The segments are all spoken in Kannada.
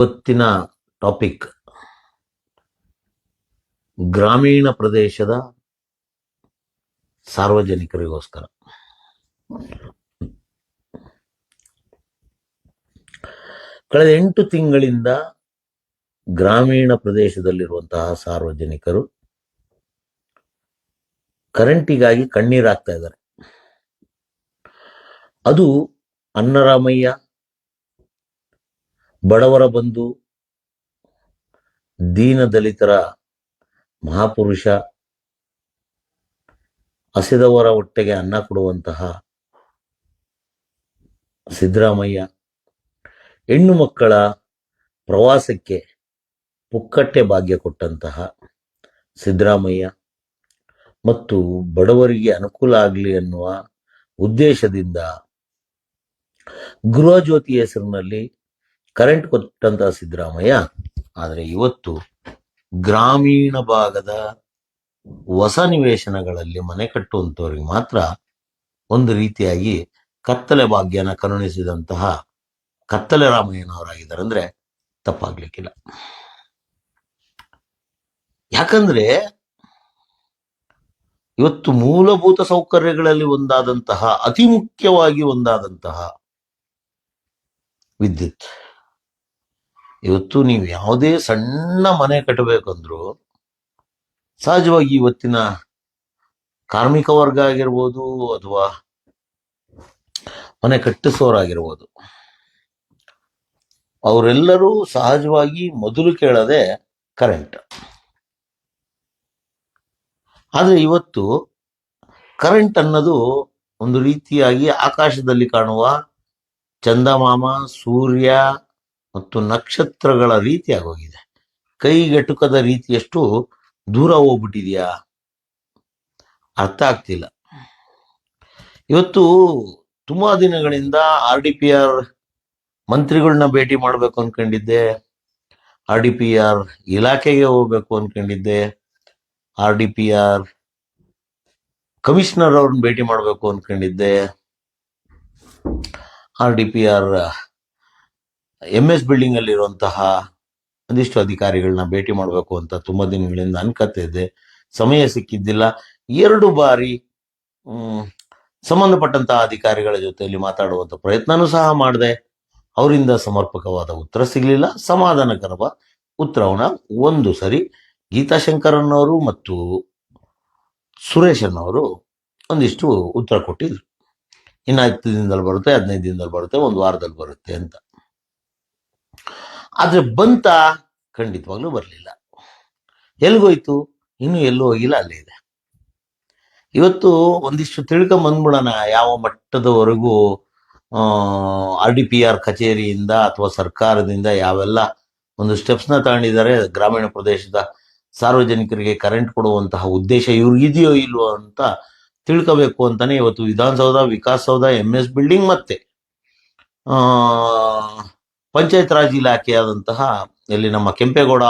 ಇವತ್ತಿನ ಟಾಪಿಕ್ ಗ್ರಾಮೀಣ ಪ್ರದೇಶದ ಸಾರ್ವಜನಿಕರಿಗೋಸ್ಕರ. ಕಳೆದ 8 ತಿಂಗಳಿಂದ ಗ್ರಾಮೀಣ ಪ್ರದೇಶದಲ್ಲಿರುವಂತಹ ಸಾರ್ವಜನಿಕರು ಕರೆಂಟಿಗಾಗಿ ಕಣ್ಣೀರಾಗ್ತಾ ಇದ್ದಾರೆ. ಅದು ಅನ್ನರಾಮಯ್ಯ, ಬಡವರ ಬಂಧು, ದೀನ ದಲಿತರ ಮಹಾಪುರುಷ, ಹಸಿದವರ ಹೊಟ್ಟೆಗೆ ಅನ್ನ ಕೊಡುವಂತಹ ಸಿದ್ದರಾಮಯ್ಯ, ಹೆಣ್ಣು ಮಕ್ಕಳ ಪ್ರವಾಸಕ್ಕೆ ಪುಕ್ಕಟ್ಟೆ ಭಾಗ್ಯ ಕೊಟ್ಟಂತಹ ಸಿದ್ದರಾಮಯ್ಯ ಮತ್ತು ಬಡವರಿಗೆ ಅನುಕೂಲ ಆಗಲಿ ಅನ್ನುವ ಉದ್ದೇಶದಿಂದ ಗೃಹ ಜ್ಯೋತಿ ಹೆಸರಿನಲ್ಲಿ ಕರೆಂಟ್ ಕೊಟ್ಟಂತಹ ಸಿದ್ದರಾಮಯ್ಯ. ಆದರೆ ಇವತ್ತು ಗ್ರಾಮೀಣ ಭಾಗದ ಹೊಸ ನಿವೇಶನಗಳಲ್ಲಿ ಮನೆ ಕಟ್ಟುವಂಥವ್ರಿಗೆ ಮಾತ್ರ ಒಂದು ರೀತಿಯಾಗಿ ಕತ್ತಲೆ ಭಾಗ್ಯನ ಕರುಣಿಸಿದಂತಹ ಕತ್ತಲೆ ರಾಮಯ್ಯನವರಾಗಿದ್ದಾರೆ ಅಂದ್ರೆ ತಪ್ಪಾಗ್ಲಿಕ್ಕಿಲ್ಲ. ಯಾಕಂದ್ರೆ ಇವತ್ತು ಮೂಲಭೂತ ಸೌಕರ್ಯಗಳಲ್ಲಿ ಒಂದಾದಂತಹ ಅತಿ ಮುಖ್ಯವಾಗಿ ಒಂದಾದಂತಹ ವಿದ್ಯುತ್. ಇವತ್ತು ನೀವು ಯಾವುದೇ ಸಣ್ಣ ಮನೆ ಕಟ್ಟಬೇಕಂದ್ರೂ ಸಹಜವಾಗಿ ಇವತ್ತಿನ ಕಾರ್ಮಿಕ ವರ್ಗ ಆಗಿರ್ಬೋದು ಅಥವಾ ಮನೆ ಕಟ್ಟಿಸೋರಾಗಿರ್ಬೋದು, ಅವರೆಲ್ಲರೂ ಸಹಜವಾಗಿ ಮೊದಲು ಕೇಳದೆ ಕರೆಂಟ್. ಆದರೆ ಇವತ್ತು ಕರೆಂಟ್ ಅನ್ನೋದು ಒಂದು ರೀತಿಯಾಗಿ ಆಕಾಶದಲ್ಲಿ ಕಾಣುವ ಚಂದಮಾಮ, ಸೂರ್ಯ ಮತ್ತು ನಕ್ಷತ್ರಗಳ ರೀತಿಯಾಗೋಗಿದೆ. ಕೈಗೆಟುಕದ ರೀತಿಯಷ್ಟು ದೂರ ಹೋಗ್ಬಿಟ್ಟಿದ್ಯಾ ಅರ್ಥ ಆಗ್ತಿಲ್ಲ. ಇವತ್ತು ತುಂಬಾ ದಿನಗಳಿಂದ RDPR ಮಂತ್ರಿಗಳನ್ನ ಭೇಟಿ ಮಾಡ್ಬೇಕು ಅನ್ಕೊಂಡಿದ್ದೆ, RDPR ಇಲಾಖೆಗೆ ಹೋಗ್ಬೇಕು ಅನ್ಕೊಂಡಿದ್ದೆ, RDPR ಕಮಿಷನರ್ ಅವ್ರನ್ನ ಭೇಟಿ ಮಾಡ್ಬೇಕು ಅನ್ಕೊಂಡಿದ್ದೆ, RDPR MS ಬಿಲ್ಡಿಂಗ್ ಅಲ್ಲಿ ಇರುವಂತಹ ಒಂದಿಷ್ಟು ಅಧಿಕಾರಿಗಳನ್ನ ಭೇಟಿ ಮಾಡಬೇಕು ಅಂತ ತುಂಬಾ ದಿನಗಳಿಂದ ಅನ್ಕತ್ತೆ ಇದ್ದೆ. ಸಮಯ ಸಿಕ್ಕಿದ್ದಿಲ್ಲ. 2 ಬಾರಿ ಸಂಬಂಧಪಟ್ಟಂತಹ ಅಧಿಕಾರಿಗಳ ಜೊತೆಯಲ್ಲಿ ಮಾತಾಡುವಂತ ಪ್ರಯತ್ನನೂ ಸಹ ಮಾಡಿದೆ. ಅವರಿಂದ ಸಮರ್ಪಕವಾದ ಉತ್ತರ ಸಿಗ್ಲಿಲ್ಲ. ಸಮಾಧಾನಕರ ಉತ್ತರವನ್ನ ಒಂದು ಸರಿ ಗೀತಾಶಂಕರನ್ ಅವರು ಮತ್ತು ಸುರೇಶನ್ ಅವರು ಒಂದಿಷ್ಟು ಉತ್ತರ ಕೊಟ್ಟಿದ್ರು. ಇನ್ನು 10 ದಿನದಲ್ಲಿ ಬರುತ್ತೆ, 15 ದಿನದಲ್ಲಿ ಬರುತ್ತೆ, 1 ವಾರದಲ್ಲಿ ಬರುತ್ತೆ ಅಂತ. ಆದ್ರೆ ಬಂತ? ಖಂಡಿತವಾಗ್ಲೂ ಬರಲಿಲ್ಲ. ಎಲ್ಗೋಯ್ತು? ಇನ್ನು ಎಲ್ಲೂ ಹೋಗಿಲ್ಲ, ಅಲ್ಲೇ ಇದೆ. ಇವತ್ತು ಒಂದಿಷ್ಟು ತಿಳ್ಕೊಂಬಂದ್ಬಿಡೋಣ ಯಾವ ಮಟ್ಟದವರೆಗೂ RDPR ಕಚೇರಿಯಿಂದ ಅಥವಾ ಸರ್ಕಾರದಿಂದ ಯಾವೆಲ್ಲ ಒಂದು ಸ್ಟೆಪ್ಸ್ನ ತಗೊಂಡಿದ್ದಾರೆ, ಗ್ರಾಮೀಣ ಪ್ರದೇಶದ ಸಾರ್ವಜನಿಕರಿಗೆ ಕರೆಂಟ್ ಕೊಡುವಂತಹ ಉದ್ದೇಶ ಇವ್ರಿಗಿದೆಯೋ ಇಲ್ವೋ ಅಂತ ತಿಳ್ಕೋಬೇಕು ಅಂತಾನೆ ಇವತ್ತು ವಿಧಾನಸೌಧ, ವಿಕಾಸಸೌಧ, MS ಬಿಲ್ಡಿಂಗ್ ಮತ್ತೆ ಪಂಚಾಯತ್ ರಾಜ್ ಇಲಾಖೆಯಾದಂತಹ ಇಲ್ಲಿ ನಮ್ಮ ಕೆಂಪೇಗೌಡ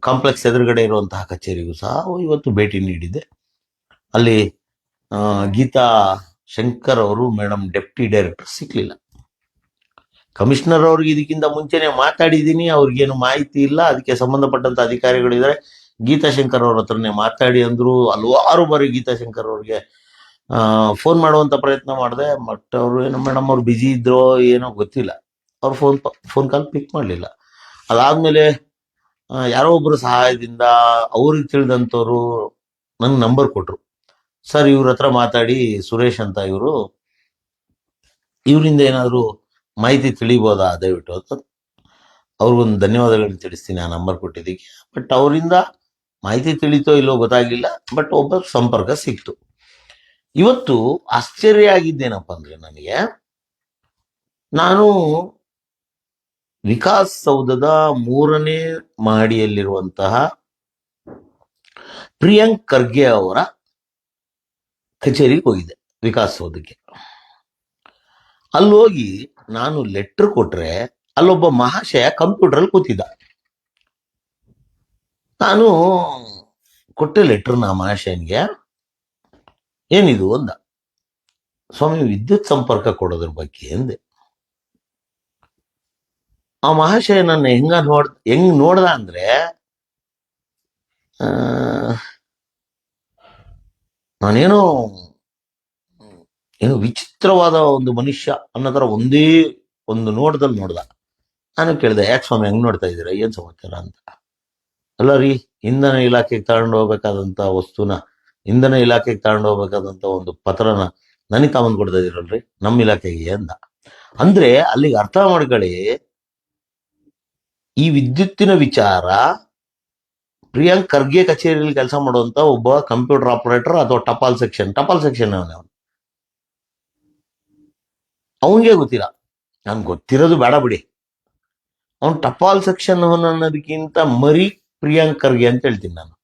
ಕಾಂಪ್ಲೆಕ್ಸ್ ಎದುರುಗಡೆ ಇರುವಂತಹ ಕಚೇರಿಗೂ ಸಹ ಇವತ್ತು ಭೇಟಿ ನೀಡಿದೆ. ಅಲ್ಲಿ ಗೀತಾ ಶಂಕರ್ ಅವರು ಮೇಡಮ್ ಡೆಪ್ಟಿ ಡೈರೆಕ್ಟರ್ ಸಿಕ್ಲಿಲ್ಲ. ಕಮಿಷನರ್ ಅವ್ರಿಗೆ ಇದಕ್ಕಿಂತ ಮುಂಚೆನೆ ಮಾತಾಡಿದ್ದೀನಿ, ಅವ್ರಿಗೇನು ಮಾಹಿತಿ ಇಲ್ಲ, ಅದಕ್ಕೆ ಸಂಬಂಧಪಟ್ಟಂತ ಅಧಿಕಾರಿಗಳಿದ್ದಾರೆ. ಗೀತಾಶಂಕರ್ ಅವ್ರ ಹತ್ರನೇ ಮಾತಾಡಿ ಅಂದ್ರು. ಹಲವಾರು ಬಾರಿ ಗೀತಾಶಂಕರ್ ಅವ್ರಿಗೆ ಫೋನ್ ಮಾಡುವಂತ ಪ್ರಯತ್ನ ಮಾಡಿದೆ. ಬಟ್ ಅವರು ಏನೋ ಮೇಡಮ್ ಅವ್ರು ಬಿಜಿ ಇದ್ರೋ ಏನೋ ಗೊತ್ತಿಲ್ಲ, ಅವ್ರು ಫೋನ್ ಕಾಲ್ ಪಿಕ್ ಮಾಡಲಿಲ್ಲ. ಅದಾದ್ಮೇಲೆ ಯಾರೋ ಒಬ್ರು ಸಹಾಯದಿಂದ ಅವ್ರಿಗೆ ತಿಳಿದಂಥವ್ರು ನಂಗೆ ನಂಬರ್ ಕೊಟ್ರು. ಸರ್ ಇವ್ರ ಹತ್ರ ಮಾತಾಡಿ, ಸುರೇಶ್ ಅಂತ ಇವರಿಂದ ಏನಾದ್ರು ಮಾಹಿತಿ ತಿಳಿಬೋದಾ ದಯವಿಟ್ಟು ಅಂತ ಅವ್ರಿಗೊಂದು ಧನ್ಯವಾದಗಳನ್ನ ತಿಳಿಸ್ತೀನಿ ಆ ನಂಬರ್ ಕೊಟ್ಟಿದ್ದಕ್ಕೆ. ಬಟ್ ಅವರಿಂದ ಮಾಹಿತಿ ತಿಳಿತೋ ಇಲ್ಲೋ ಗೊತ್ತಾಗ್ಲಿಲ್ಲ. ಬಟ್ ಒಬ್ಬ ಸಂಪರ್ಕ ಸಿಕ್ತು. ಇವತ್ತು ಆಶ್ಚರ್ಯ ಆಗಿದ್ದೇನಪ್ಪ ಅಂದ್ರೆ, ನಾನು ವಿಕಾಸ್ ಸೌಧದ 3ನೇ ಮಹಡಿಯಲ್ಲಿರುವಂತಹ ಪ್ರಿಯಾಂಕ್ ಖರ್ಗೆ ಅವರ ಕಚೇರಿಗೆ ಹೋಗಿದ್ದೆ, ವಿಕಾಸ್ ಸೌಧಕ್ಕೆ. ಅಲ್ಲಿ ಹೋಗಿ ನಾನು ಲೆಟರ್ ಕೊಟ್ರೆ ಅಲ್ಲೊಬ್ಬ ಮಹಾಶಯ ಕಂಪ್ಯೂಟರ್ ಅಲ್ಲಿ ಕೂತಿದ್ದ. ನಾನು ಕೊಟ್ಟೆ ಲೆಟರ್ನ ಮಹಾಶಯನ್ಗೆ. ಏನಿದು ಅಂದ. ಸ್ವಾಮಿ ವಿದ್ಯುತ್ ಸಂಪರ್ಕ ಕೊಡೋದ್ರ ಬಗ್ಗೆ ಎಂದೆ. ಆ ಮಹಾಶಯ ನನ್ನ ಹೆಂಗ್ ನೋಡ್ದ ಅಂದ್ರೆ ಆ, ನಾನೇನೋ ಏನು ವಿಚಿತ್ರವಾದ ಒಂದು ಮನುಷ್ಯ ಅನ್ನೋ ತರ ಒಂದೇ ಒಂದು ನೋಟದಲ್ಲಿ ನೋಡ್ದ. ನಾನು ಕೇಳಿದೆ, ಯಾಕೆ ಸ್ವಾಮಿ ಹಂಗ್ ನೋಡ್ತಾ ಇದ್ದೀರಾ, ಏನ್ ಸಮಾಚಾರ ಅಂತ. ಅಲ್ಲ ರೀ, ಇಂಧನ ಇಲಾಖೆಗೆ ತಗೊಂಡು ಹೋಗ್ಬೇಕಾದಂತ ವಸ್ತುನ, ಇಂಧನ ಇಲಾಖೆಗೆ ತಗೊಂಡು ಹೋಗ್ಬೇಕಾದಂತ ಒಂದು ಪತ್ರನ ನನಗೆ ತಗೊಂಡ್ ಕೊಡ್ತಾ ಇದೀರಲ್ರಿ ನಮ್ಮ ಇಲಾಖೆಗೆ ಅಂದ. ಅಂದ್ರೆ ಅಲ್ಲಿಗೆ ಅರ್ಥ ಮಾಡ್ಕೊಳ್ಳಿ, ಈ ವಿದ್ಯುತ್ತಿನ ವಿಚಾರ ಪ್ರಿಯಾಂಕ್ ಖರ್ಗೆ ಕಚೇರಿಯಲ್ಲಿ ಕೆಲಸ ಮಾಡುವಂತ ಒಬ್ಬ ಕಂಪ್ಯೂಟರ್ ಆಪರೇಟರ್ ಅಥವಾ ಟಪಾಲ್ ಸೆಕ್ಷನ್ ಅವನಿಗೆ ಗೊತ್ತಿಲ್ಲ. ನನ್ಗೆ ಗೊತ್ತಿರೋದು ಬೇಡ ಬಿಡಿ, ಅವ್ನು ಟಪಾಲ್ ಸೆಕ್ಷನ್ ಅನ್ನೋದಕ್ಕಿಂತ ಮರಿ ಪ್ರಿಯಾಂಕ್ ಖರ್ಗೆ ಅಂತ ಹೇಳ್ತೀನಿ ನಾನು.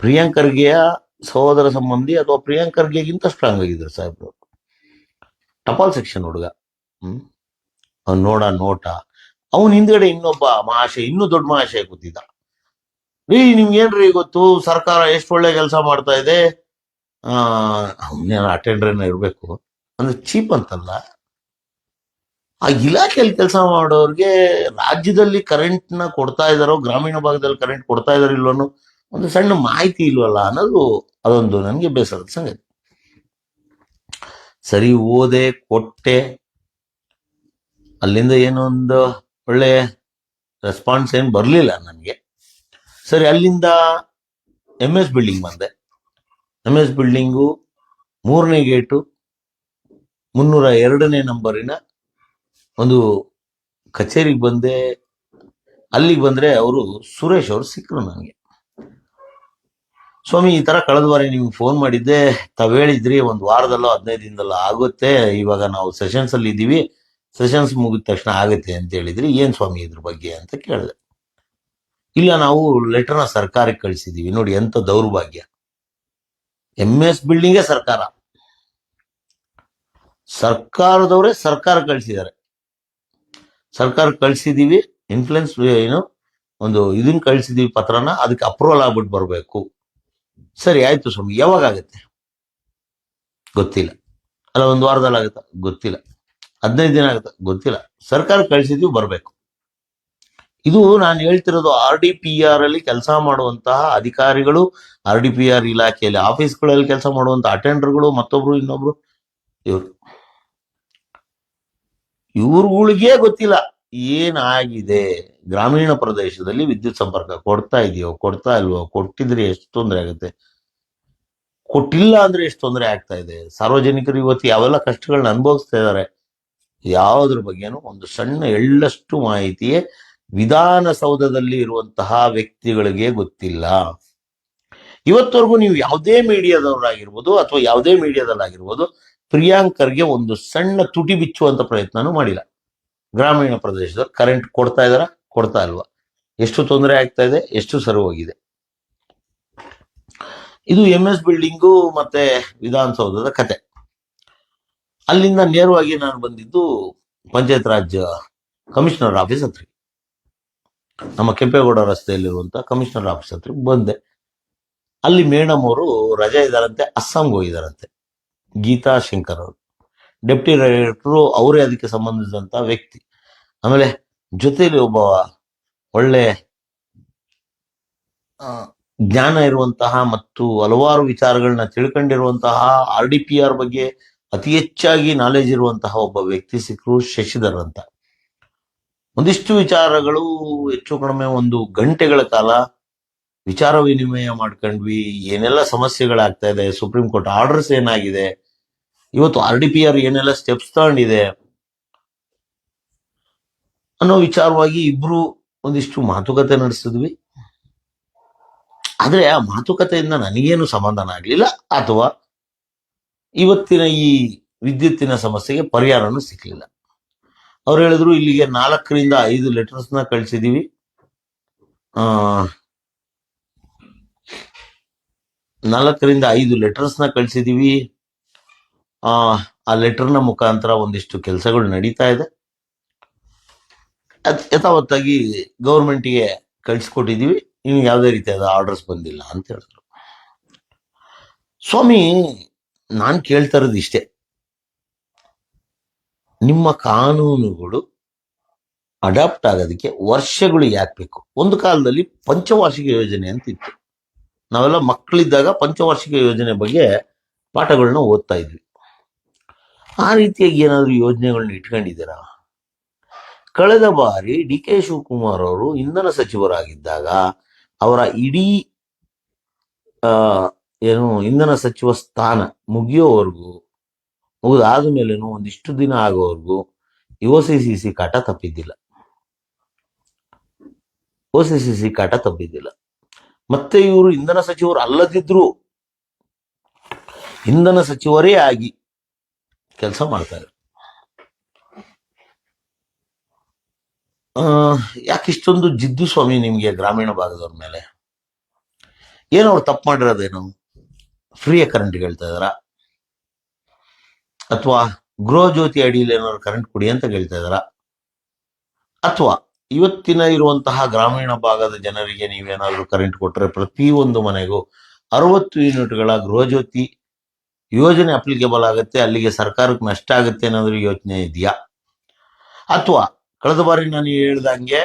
ಪ್ರಿಯಾಂಕ್ ಖರ್ಗೆಯ ಸಹೋದರ ಸಂಬಂಧಿ ಅಥವಾ ಪ್ರಿಯಾಂಕ್ ಖರ್ಗೆಗಿಂತ ಸ್ಟ್ರಾಂಗ್ ಆಗಿದ್ರು ಸಾಹೇಬ್ರು. ಟಪಾಲ್ ಸೆಕ್ಷನ್ ಹುಡುಗ. ಅವ್ನು ನೋಟ ಅವನ್ ಹಿಂದ್ಗಡೆ ಇನ್ನೊಬ್ಬ ಮಹಾಶಯ, ಇನ್ನೂ ದೊಡ್ಡ ಮಹಾಶಯ ಕೂತಿದ್ದ. ರೀ ನಿಮ್ಗೇನ್ರಿ ಗೊತ್ತು, ಸರ್ಕಾರ ಎಷ್ಟು ಒಳ್ಳೆ ಕೆಲಸ ಮಾಡ್ತಾ ಇದೆ, ಅವನೇನ ಅಟೆಂಡರ್ ಇರ್ಬೇಕು ಅಂದ್ರೆ ಚೀಪ್ ಅಂತಲ್ಲ. ಆ ಇಲಾಖೆಯಲ್ಲಿ ಕೆಲಸ ಮಾಡೋರ್ಗೆ ರಾಜ್ಯದಲ್ಲಿ ಕರೆಂಟ್ ನ ಕೊಡ್ತಾ ಇದಾರೋ, ಗ್ರಾಮೀಣ ಭಾಗದಲ್ಲಿ ಕರೆಂಟ್ ಕೊಡ್ತಾ ಇದಾರೋ ಇಲ್ವೋ ಒಂದು ಸಣ್ಣ ಮಾಹಿತಿ ಇಲ್ವಲ್ಲ ಅನ್ನೋದು ಅದೊಂದು ನನಗೆ ಬೇಸರದ ಸಂಗತಿ. ಸರಿ, ಓದೆ, ಕೊಟ್ಟೆ, ಅಲ್ಲಿಂದ ಏನೋ ಒಂದು ಒಳ್ಳೆ ರೆಸ್ಪಾನ್ಸ್ ಏನ್ ಬರ್ಲಿಲ್ಲ ನನಗೆ. ಸರಿ, ಅಲ್ಲಿಂದ MS ಬಿಲ್ಡಿಂಗ್ ಬಂದೆ. MS ಬಿಲ್ಡಿಂಗು 3ನೇ ಗೇಟು 302ನೇ ನಂಬರಿನ ಒಂದು ಕಚೇರಿಗೆ ಬಂದೆ. ಅಲ್ಲಿಗೆ ಬಂದ್ರೆ ಅವರು ಸುರೇಶ್ ಅವರು ಸಿಕ್ಕರು ನನಗೆ. ಸ್ವಾಮಿ, ಈ ತರ ಕಳೆದ ಬಾರಿ ನಿಮ್ಗೆ ಫೋನ್ ಮಾಡಿದ್ದೆ, ತಾವ್ ಹೇಳಿದ್ರಿ ಒಂದು ವಾರದಲ್ಲೋ 15 ದಿನದಲ್ಲೋ ಆಗುತ್ತೆ, ಇವಾಗ ನಾವು ಸೆಷನ್ಸ್ ಅಲ್ಲಿ ಇದ್ದೀವಿ, ಸೆಷನ್ಸ್ ಮುಗಿದ ತಕ್ಷಣ ಆಗುತ್ತೆ ಅಂತ ಹೇಳಿದ್ರಿ, ಏನ್ ಸ್ವಾಮಿ ಇದ್ರ ಬಗ್ಗೆ ಅಂತ ಕೇಳಿದೆ. ಇಲ್ಲ, ನಾವು ಲೆಟರ್ನ ಸರ್ಕಾರಕ್ಕೆ ಕಳಿಸಿದೀವಿ. ನೋಡಿ ಎಂತ ದೌರ್ಭಾಗ್ಯ, MS ಬಿಲ್ಡಿಂಗೇ ಸರ್ಕಾರದವರೇ ಸರ್ಕಾರ ಕಳಿಸಿದ್ದಾರೆ. ಸರ್ಕಾರ ಕಳಿಸಿದೀವಿ, ಇನ್ಫ್ಲುಯೆನ್ಸ್ ಏನು ಒಂದು ಇದನ್ನ ಕಳಿಸಿದೀವಿ ಪತ್ರನ, ಅದಕ್ಕೆ ಅಪ್ರೂವಲ್ ಆಗ್ಬಿಟ್ಟು ಬರಬೇಕು. ಸರಿ ಆಯ್ತು ಸ್ವಾಮಿ, ಯಾವಾಗ ಆಗುತ್ತೆ ಗೊತ್ತಿಲ್ಲ. ಅಲ್ಲ, ಒಂದು ವಾರದಲ್ಲಿ ಆಗುತ್ತಾ ಗೊತ್ತಿಲ್ಲ, 15 ದಿನ ಆಗುತ್ತಾ ಗೊತ್ತಿಲ್ಲ, ಸರ್ಕಾರ ಕಳಿಸಿದೀವಿ ಬರಬೇಕು. ಇದು ನಾನು ಹೇಳ್ತಿರೋದು RDPR ಅಲ್ಲಿ ಕೆಲಸ ಮಾಡುವಂತಹ ಅಧಿಕಾರಿಗಳು, RDPR ಇಲಾಖೆಯಲ್ಲಿ ಆಫೀಸ್ಗಳಲ್ಲಿ ಕೆಲಸ ಮಾಡುವಂತಹ ಅಟೆಂಡರ್ಗಳು, ಮತ್ತೊಬ್ರು ಇನ್ನೊಬ್ರು, ಇವ್ರುಗಳಿಗೆ ಗೊತ್ತಿಲ್ಲ ಏನಾಗಿದೆ, ಗ್ರಾಮೀಣ ಪ್ರದೇಶದಲ್ಲಿ ವಿದ್ಯುತ್ ಸಂಪರ್ಕ ಕೊಡ್ತಾ ಇದೆಯೋ ಕೊಡ್ತಾ ಇಲ್ವೋ, ಕೊಟ್ಟಿದ್ರೆ ಎಷ್ಟು ತೊಂದರೆ ಆಗುತ್ತೆ, ಕೊಟ್ಟಿಲ್ಲ ಅಂದ್ರೆ ಎಷ್ಟು ತೊಂದರೆ ಆಗ್ತಾ ಇದೆ, ಸಾರ್ವಜನಿಕರು ಇವತ್ತು ಯಾವೆಲ್ಲ ಕಷ್ಟಗಳನ್ನ ಅನುಭವಿಸ್ತಾ ಇದ್ದಾರೆ, ಯಾವುದ್ರ ಬಗ್ಗೆನೂ ಒಂದು ಸಣ್ಣ ಎಳ್ಳಷ್ಟು ಮಾಹಿತಿಯೇ ವಿಧಾನಸೌಧದಲ್ಲಿ ಇರುವಂತಹ ವ್ಯಕ್ತಿಗಳಿಗೆ ಗೊತ್ತಿಲ್ಲ. ಇವತ್ತವರೆಗೂ ನೀವು ಯಾವುದೇ ಮೀಡಿಯಾದವರಾಗಿರ್ಬೋದು ಅಥವಾ ಯಾವುದೇ ಮೀಡಿಯಾದಲ್ಲಾಗಿರ್ಬೋದು, ಪ್ರಿಯಾಂಕ್ ಖರ್ಗೆ ಒಂದು ಸಣ್ಣ ತುಟಿ ಬಿಚ್ಚುವಂತ ಪ್ರಯತ್ನನೂ ಮಾಡಿಲ್ಲ. ಗ್ರಾಮೀಣ ಪ್ರದೇಶದಲ್ಲಿ ಕರೆಂಟ್ ಕೊಡ್ತಾ ಇದಾರ, ಕೊಡ್ತಾ ಇಲ್ವಾ, ಎಷ್ಟು ತೊಂದರೆ ಆಗ್ತಾ ಇದೆ, ಎಷ್ಟು ಸರಿ ಹೋಗಿದೆ. ಇದು MS ಬಿಲ್ಡಿಂಗು ಮತ್ತೆ ವಿಧಾನಸೌಧದ ಕತೆ. ಅಲ್ಲಿಂದ ನೇರವಾಗಿ ನಾನು ಬಂದಿದ್ದು ಪಂಚಾಯತ್ ರಾಜ್ ಕಮಿಷನರ್ ಆಫೀಸ್ ಹತ್ರ, ನಮ್ಮ ಕೆಂಪೇಗೌಡ ರಸ್ತೆಯಲ್ಲಿರುವಂತ ಕಮಿಷನರ್ ಆಫೀಸ್ ಹತ್ರ ಬಂದೆ. ಅಲ್ಲಿ ಮೇಡಮ್ ಅವರು ರಜೆ ಇದಾರಂತೆ, ಅಸ್ಸಾಂಗೆ ಹೋಗಿದಾರಂತೆ. ಗೀತಾ ಶಂಕರ್ ಅವರು ಡೆಪ್ಟಿ ಡೈರೆಕ್ಟರು, ಅವರೇ ಅದಕ್ಕೆ ಸಂಬಂಧಿಸಿದಂತ ವ್ಯಕ್ತಿ. ಆಮೇಲೆ ಜೊತೆಲಿ ಒಬ್ಬ ಒಳ್ಳೆ ಜ್ಞಾನ ಇರುವಂತಹ ಮತ್ತು ಹಲವಾರು ವಿಚಾರಗಳನ್ನ ತಿಳ್ಕೊಂಡಿರುವಂತಹ, RDPR ಬಗ್ಗೆ ಅತಿ ಹೆಚ್ಚಾಗಿ ನಾಲೆಜ್ ಇರುವಂತಹ ಒಬ್ಬ ವ್ಯಕ್ತಿ ಸಿಕ್ಕರು, ಶಶಿಧರ್ ಅಂತ. ಒಂದಿಷ್ಟು ವಿಚಾರಗಳು ಹೆಚ್ಚು ಕಡಿಮೆ 1 ಗಂಟೆಗಳ ಕಾಲ ವಿಚಾರ ವಿನಿಮಯ ಮಾಡ್ಕೊಂಡ್ವಿ. ಏನೆಲ್ಲ ಸಮಸ್ಯೆಗಳಾಗ್ತಾ ಇದೆ, ಸುಪ್ರೀಂ ಕೋರ್ಟ್ ಆರ್ಡರ್ಸ್ ಏನಾಗಿದೆ, ಇವತ್ತು RDPR ಏನೆಲ್ಲ ಸ್ಟೆಪ್ಸ್ ತಗೊಂಡಿದೆ ಅನ್ನೋ ವಿಚಾರವಾಗಿ ಇಬ್ರು ಒಂದಿಷ್ಟು ಮಾತುಕತೆ ನಡೆಸಿದ್ವಿ. ಆದ್ರೆ ಆ ಮಾತುಕತೆಯಿಂದ ನನಗೇನು ಸಮಾಧಾನ ಆಗ್ಲಿಲ್ಲ, ಅಥವಾ ಇವತ್ತಿನ ಈ ವಿದ್ಯುತ್ತಿನ ಸಮಸ್ಯೆಗೆ ಪರಿಹಾರನೂ ಸಿಕ್ಲಿಲ್ಲ. ಅವ್ರು ಹೇಳಿದ್ರು, ಇಲ್ಲಿಗೆ 4ರಿಂದ 5 ಲೆಟರ್ಸ್ನ ಕಳಿಸಿದೀವಿ, 4ರಿಂದ 5 ಲೆಟರ್ಸ್ನ ಕಳಿಸಿದೀವಿ, ಆ ಲೆಟರ್ನ ಮುಖಾಂತರ ಒಂದಿಷ್ಟು ಕೆಲಸಗಳು ನಡೀತಾ ಇದೆ, ಯಥಾವತ್ತಾಗಿ ಗೌರ್ಮೆಂಟ್ಗೆ ಕಳಿಸ್ಕೊಟ್ಟಿದೀವಿ, ಇನ್ನು ಯಾವುದೇ ರೀತಿಯಾದ ಆರ್ಡರ್ಸ್ ಬಂದಿಲ್ಲ ಅಂತ ಹೇಳಿದ್ರು. ಸ್ವಾಮಿ, ನಾನ್ ಕೇಳ್ತಾ ಇರೋದು ಇಷ್ಟೇ, ನಿಮ್ಮ ಕಾನೂನುಗಳು ಅಡಾಪ್ಟ್ ಆಗೋದಕ್ಕೆ ವರ್ಷಗಳು ಯಾಕೆ ಬೇಕು? ಒಂದು ಕಾಲದಲ್ಲಿ ಪಂಚವಾರ್ಷಿಕ ಯೋಜನೆ ಅಂತ ಇತ್ತು. ನಾವೆಲ್ಲ ಮಕ್ಕಳಿದ್ದಾಗ ಪಂಚವಾರ್ಷಿಕ ಯೋಜನೆ ಬಗ್ಗೆ ಪಾಠಗಳನ್ನ ಓದ್ತಾ ಇದ್ವಿ. ಆ ರೀತಿಯಾಗಿ ಏನಾದರೂ ಯೋಜನೆಗಳನ್ನ ಇಟ್ಕೊಂಡಿದ್ದೀರಾ? ಕಳೆದ ಬಾರಿ ಡಿ ಕೆ ಶಿವಕುಮಾರ್ ಅವರು ಇಂಧನ ಸಚಿವರಾಗಿದ್ದಾಗ ಅವರ ಇಡೀ ಏನು ಇಂಧನ ಸಚಿವ ಸ್ಥಾನ ಮುಗಿದಾದ ಮೇಲೇನು ಒಂದಿಷ್ಟು ದಿನ ಆಗೋವರೆಗೂ OCCC ಕಾಟ ತಪ್ಪಿದ್ದಿಲ್ಲ. ಮತ್ತೆ ಇವರು ಇಂಧನ ಸಚಿವರು ಅಲ್ಲದಿದ್ರು ಇಂಧನ ಸಚಿವರೇ ಆಗಿ ಕೆಲಸ ಮಾಡ್ತಾರೆ. ಯಾಕಿಷ್ಟೊಂದು ಜಿದ್ದು ಸ್ವಾಮಿ ನಿಮ್ಗೆ ಗ್ರಾಮೀಣ ಭಾಗದವ್ರ ಮೇಲೆ? ಏನು ಅವ್ರು ತಪ್ಪು ಮಾಡಿರೋದೇನು? ಫ್ರೀಯ ಕರೆಂಟ್ ಹೇಳ್ತಾ ಇದಾರ? ಅಥವಾ ಗೃಹ ಜ್ಯೋತಿ ಅಡಿಯಲ್ಲಿ ಏನಾದ್ರು ಕರೆಂಟ್ ಕೊಡಿ ಅಂತ ಹೇಳ್ತಾ ಇದಾರ? ಅಥವಾ ಇವತ್ತಿನ ಇರುವಂತಹ ಗ್ರಾಮೀಣ ಭಾಗದ ಜನರಿಗೆ ನೀವೇನಾದ್ರೂ ಕರೆಂಟ್ ಕೊಟ್ಟರೆ ಪ್ರತಿಯೊಂದು ಮನೆಗೂ 60 ಯೂನಿಟ್ಗಳ ಗೃಹ ಜ್ಯೋತಿ ಯೋಜನೆ ಅಪ್ಲಿಕೇಬಲ್ ಆಗುತ್ತೆ, ಅಲ್ಲಿಗೆ ಸರ್ಕಾರಕ್ಕೆ ನಷ್ಟ ಆಗುತ್ತೆ ಏನಾದ್ರೂ ಯೋಚನೆ ಇದೆಯಾ? ಅಥವಾ ಕಳೆದ ಬಾರಿ ನಾನು ಹೇಳ್ದಂಗೆ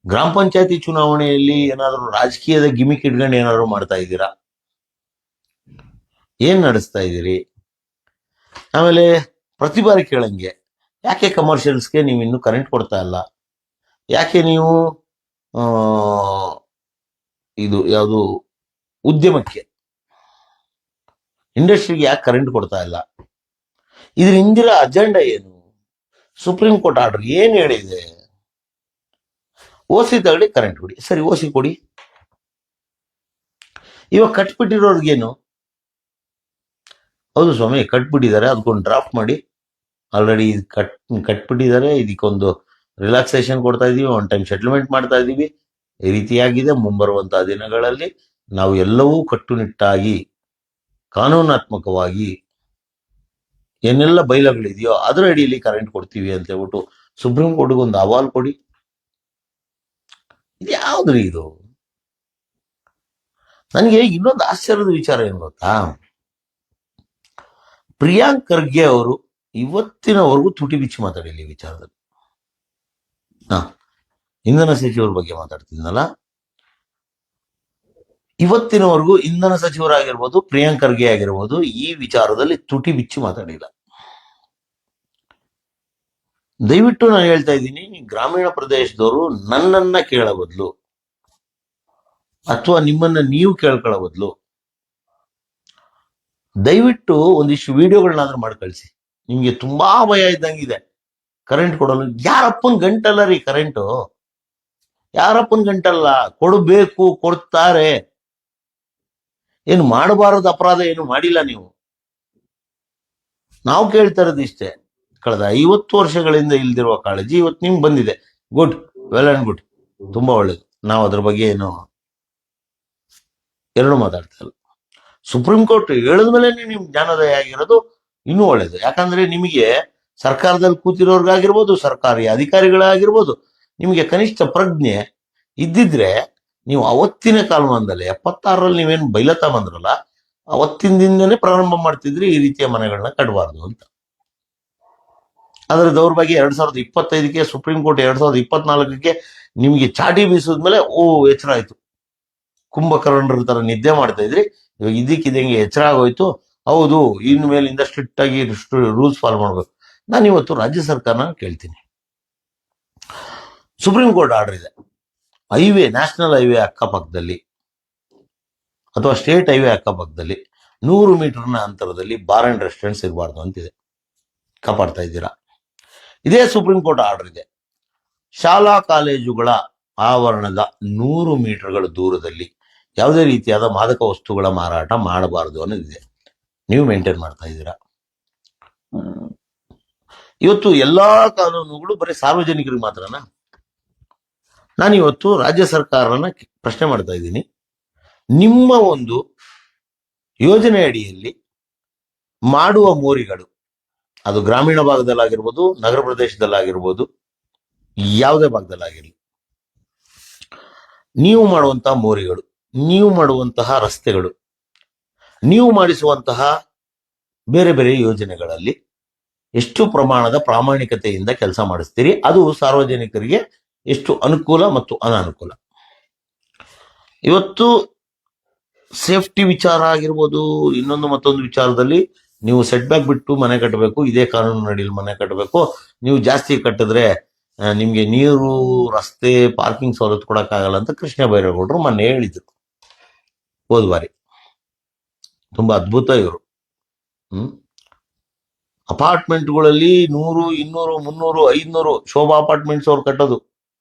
ಗ್ರಾಮ ಪಂಚಾಯತಿ ಚುನಾವಣೆಯಲ್ಲಿ ಏನಾದರೂ ರಾಜಕೀಯದ ಗಿಮಿಕ್ ಇಟ್ಕೊಂಡು ಏನಾದ್ರು ಮಾಡ್ತಾ ಇದ್ದೀರಾ? ಏನ್ ನಡೆಸ್ತಾ ಇದ್ದೀರಿ? ಆಮೇಲೆ ಪ್ರತಿ ಬಾರಿ ಕೇಳಂಗೆ, ಯಾಕೆ ಕಮರ್ಷಿಯಲ್ಸ್ಗೆ ನೀವು ಇನ್ನೂ ಕರೆಂಟ್ ಕೊಡ್ತಾ ಇಲ್ಲ? ಯಾಕೆ ನೀವು ಇದು ಯಾವುದು ಉದ್ಯಮಕ್ಕೆ, ಇಂಡಸ್ಟ್ರಿಗೆ ಯಾಕೆ ಕರೆಂಟ್ ಕೊಡ್ತಾ ಇಲ್ಲ? ಇದ್ರ ಹಿಂದಿರೋ ಅಜೆಂಡಾ ಏನು? ಸುಪ್ರೀಂ ಕೋರ್ಟ್ ಆರ್ಡರ್ ಏನ್ ಹೇಳಿದೆ? OC ತಗೊಳ್ಳಿ, ಕರೆಂಟ್ ಕೊಡಿ. ಸರಿ, OC ಕೊಡಿ. ಇವಾಗ ಕಟ್ಬಿಟ್ಟಿರೋರ್ಗೇನು? ಹೌದು ಸ್ವಾಮಿ, ಕಟ್ಬಿಟ್ಟಿದ್ದಾರೆ, ಅದಕ್ಕೊಂದು ಡ್ರಾಫ್ಟ್ ಮಾಡಿ. ಆಲ್ರೆಡಿ ಕಟ್ಬಿಟ್ಟಿದ್ದಾರೆ, ಇದಕ್ಕೊಂದು ರಿಲ್ಯಾಕ್ಸೇಷನ್ ಕೊಡ್ತಾ ಇದೀವಿ, ಒನ್ ಟೈಮ್ ಸೆಟಲ್ಮೆಂಟ್ ಮಾಡ್ತಾ ಇದೀವಿ. ಈ ರೀತಿಯಾಗಿದೆ. ಮುಂಬರುವಂತಹ ದಿನಗಳಲ್ಲಿ ನಾವು ಎಲ್ಲವೂ ಕಟ್ಟುನಿಟ್ಟಾಗಿ ಕಾನೂನಾತ್ಮಕವಾಗಿ ಏನೆಲ್ಲ ಬೈಲಗಳಿದೆಯೋ ಅದರ ಅಡಿಯಲ್ಲಿ ಕರೆಂಟ್ ಕೊಡ್ತೀವಿ ಅಂತ ಹೇಳ್ಬಿಟ್ಟು ಸುಪ್ರೀಂ ಕೋರ್ಟ್ಗೆ ಒಂದು ಅಹವಾಲು ಕೊಡಿ. ಇದು ಯಾವ್ದ್ರಿ ಇದು? ನನಗೆ ಇನ್ನೊಂದು ಆಶ್ಚರ್ಯದ ವಿಚಾರ ಏನು ಗೊತ್ತಾ? ಪ್ರಿಯಾಂಕ್ ಖರ್ಗೆ ಅವರು ಇವತ್ತಿನವರೆಗೂ ತುಟಿ ಬಿಚ್ಚಿ ಮಾತಾಡಿಲ್ಲ ಈ ವಿಚಾರದಲ್ಲಿ. ಇಂಧನ ಸಚಿವರ ಬಗ್ಗೆ ಮಾತಾಡ್ತಿದ್ನಲ್ಲ, ಇವತ್ತಿನವರೆಗೂ ಇಂಧನ ಸಚಿವರಾಗಿರ್ಬೋದು, ಪ್ರಿಯಾಂಕ್ ಖರ್ಗೆ ಆಗಿರ್ಬೋದು, ಈ ವಿಚಾರದಲ್ಲಿ ತುಟಿ ಬಿಚ್ಚಿ ಮಾತಾಡಿಲ್ಲ. ದಯವಿಟ್ಟು ನಾನು ಹೇಳ್ತಾ ಇದ್ದೀನಿ, ಗ್ರಾಮೀಣ ಪ್ರದೇಶದವರು ನನ್ನನ್ನ ಕೇಳೋ ಬದಲು ಅಥವಾ ನಿಮ್ಮನ್ನ ನೀವು ಕೇಳ್ಕೊಳ್ಳೋ ಬದಲು ದಯವಿಟ್ಟು ಒಂದಿಷ್ಟು ವಿಡಿಯೋಗಳನ್ನಾದ್ರೂ ಮಾಡಿ ಕಳಿಸಿ. ನಿಮ್ಗೆ ತುಂಬಾ ಭಯ ಇದ್ದಂಗಿದೆ ಕರೆಂಟ್ ಕೊಡಲು. ಯಾರಪ್ಪನ ಗಂಟಲ್ಲ ರೀ ಕರೆಂಟು, ಯಾರಪ್ಪನ ಗಂಟಲ್ಲ. ಕೊಡಬೇಕು, ಕೊಡ್ತಾರೆ. ಏನು ಮಾಡಬಾರದು ಅಪರಾಧ ಏನು ಮಾಡಿಲ್ಲ ನೀವು. ನಾವು ಕೇಳ್ತಾ ಇರೋದು ಇಷ್ಟೇ, ಕಳೆದ 50 ವರ್ಷಗಳಿಂದ ಇಲ್ದಿರುವ ಕಾಳಜಿ ಇವತ್ತು ನಿಮ್ಗೆ ಬಂದಿದೆ. ಗುಡ್, ವೆಲ್ ಅಂಡ್ ಗುಡ್, ತುಂಬಾ ಒಳ್ಳೇದು. ನಾವು ಅದ್ರ ಬಗ್ಗೆ ಏನು ಎರಡು ಮಾತಾಡ್ತಾ ಇಲ್ಲ. ಸುಪ್ರೀಂ ಕೋರ್ಟ್ ಹೇಳಿದ್ಮೇಲೆ ನಿಮ್ ಜ್ಞಾನೋದಯ ಆಗಿರೋದು ಇನ್ನೂ ಒಳ್ಳೇದು. ಯಾಕಂದ್ರೆ ನಿಮಗೆ ಸರ್ಕಾರದಲ್ಲಿ ಕೂತಿರೋರ್ಗಾಗಿರ್ಬೋದು, ಸರ್ಕಾರಿ ಅಧಿಕಾರಿಗಳಾಗಿರ್ಬೋದು, ನಿಮಗೆ ಕನಿಷ್ಠ ಪ್ರಜ್ಞೆ ಇದ್ದಿದ್ರೆ ನೀವು ಅವತ್ತಿನ ಕಾಲಮಾನದಲ್ಲಿ 76ರಲ್ಲಿ ನೀವೇನು ಬೈಲತಾ ಬಂದ್ರಲ್ಲ, ಅವತ್ತಿನ ದಿನನೇ ಪ್ರಾರಂಭ ಮಾಡ್ತಿದ್ರಿ ಈ ರೀತಿಯ ಮನೆಗಳನ್ನ ಕಟ್ಟಬಾರ್ದು ಅಂತ. ಅದರ ದೌರ್ಭಾಗ್ಯ 2025ಕ್ಕೆ ಸುಪ್ರೀಂ ಕೋರ್ಟ್ 2024ಕ್ಕೆ ನಿಮಗೆ ಚಾಟಿ ಬೀಸಿದ್ಮೇಲೆ ಎಚ್ಚರ ಆಯ್ತು. ಕುಂಭಕರ್ಣರ ತರ ನಿದ್ದೆ ಮಾಡ್ತಾ ಇದ್ರಿ, ಇವಾಗ ಇದಕ್ಕಿದಂಗೆ ಎಚ್ಚರ ಆಗೋಯ್ತು. ಹೌದು, ಇನ್ನು ಮೇಲಿಂದ ಸ್ಟ್ರಿಕ್ಟ್ ಆಗಿ ರೂಲ್ಸ್ ಫಾಲೋ ಮಾಡ್ಬೇಕು. ನಾನು ಇವತ್ತು ರಾಜ್ಯ ಸರ್ಕಾರನ ಕೇಳ್ತೀನಿ, ಸುಪ್ರೀಂ ಕೋರ್ಟ್ ಆರ್ಡರ್ ಇದೆ, ಹೈವೇ, ನ್ಯಾಷನಲ್ ಹೈವೇ ಅಕ್ಕಪಕ್ಕದಲ್ಲಿ ಅಥವಾ ಸ್ಟೇಟ್ ಹೈವೇ ಅಕ್ಕಪಕ್ಕದಲ್ಲಿ 100 ಮೀಟರ್ನ ಅಂತರದಲ್ಲಿ ಬಾರ್ ಅಂಡ್ ರೆಸ್ಟೋರೆಂಟ್ಸ್ ಇರಬಾರ್ದು ಅಂತಿದೆ. ಕಾಪಾಡ್ತಾ ಇದ್ದೀರಾ? ಇದೇ ಸುಪ್ರೀಂ ಕೋರ್ಟ್ ಆರ್ಡರ್ ಇದೆ, ಶಾಲಾ ಕಾಲೇಜುಗಳ ಆವರಣದ 100 ಮೀಟರ್ಗಳ ದೂರದಲ್ಲಿ ಯಾವುದೇ ರೀತಿಯಾದ ಮಾದಕ ವಸ್ತುಗಳ ಮಾರಾಟ ಮಾಡಬಾರದು ಅನ್ನೋದಿದೆ. ನೀವು ಮೇಂಟೈನ್ ಮಾಡ್ತಾ ಇದ್ದೀರಾ? ಇವತ್ತು ಎಲ್ಲಾ ಕಾನೂನುಗಳು ಬರೀ ಸಾರ್ವಜನಿಕರಿಗೆ ಮಾತ್ರನಾ? ನಾನು ಇವತ್ತು ರಾಜ್ಯ ಸರ್ಕಾರನ ಪ್ರಶ್ನೆ ಮಾಡ್ತಾ ಇದ್ದೀನಿ, ನಿಮ್ಮ ಒಂದು ಯೋಜನೆ ಅಡಿಯಲ್ಲಿ ಮಾಡುವ ಮೋರಿಗಳು, ಅದು ಗ್ರಾಮೀಣ ಭಾಗದಲ್ಲಾಗಿರ್ಬೋದು, ನಗರ ಪ್ರದೇಶದಲ್ಲಾಗಿರ್ಬೋದು, ಯಾವುದೇ ಭಾಗದಲ್ಲಾಗಿರಲಿ, ನೀವು ಮಾಡುವಂತಹ ಮೋರಿಗಳು, ನೀವು ಮಾಡುವಂತಹ ರಸ್ತೆಗಳು, ನೀವು ಮಾಡಿಸುವಂತಹ ಬೇರೆ ಬೇರೆ ಯೋಜನೆಗಳಲ್ಲಿ ಎಷ್ಟು ಪ್ರಮಾಣದ ಪ್ರಾಮಾಣಿಕತೆಯಿಂದ ಕೆಲಸ ಮಾಡಿಸ್ತೀರಿ, ಅದು ಸಾರ್ವಜನಿಕರಿಗೆ ಎಷ್ಟು ಅನುಕೂಲ ಮತ್ತು ಅನಾನುಕೂಲ. ಇವತ್ತು ಸೇಫ್ಟಿ ವಿಚಾರ ಆಗಿರ್ಬೋದು, ಇನ್ನೊಂದು ಮತ್ತೊಂದು ವಿಚಾರದಲ್ಲಿ ನೀವು ಸೆಟ್ ಬ್ಯಾಕ್ ಬಿಟ್ಟು ಮನೆ ಕಟ್ಟಬೇಕು, ಇದೇ ಕಾನೂನು ನಡೀಲಿ ಮನೆ ಕಟ್ಟಬೇಕು, ನೀವು ಜಾಸ್ತಿ ಕಟ್ಟಿದ್ರೆ ನಿಮ್ಗೆ ನೀರು, ರಸ್ತೆ, ಪಾರ್ಕಿಂಗ್ ಸವಲತ್ತು ಕೊಡಕ್ಕಾಗಲ್ಲ ಅಂತ ಕೃಷ್ಣ ಬೈರೇಗೌಡರು ಮೊನ್ನೆ ಹೇಳಿದ್ರು ಹೋದ ಬಾರಿ. ತುಂಬಾ ಅದ್ಭುತ ಇವರು. ಅಪಾರ್ಟ್ಮೆಂಟ್ಗಳಲ್ಲಿ 100, 200, 300, 500 ಶೋಭಾ ಅಪಾರ್ಟ್ಮೆಂಟ್ಸ್ ಅವ್ರು ಕಟ್ಟೋದು.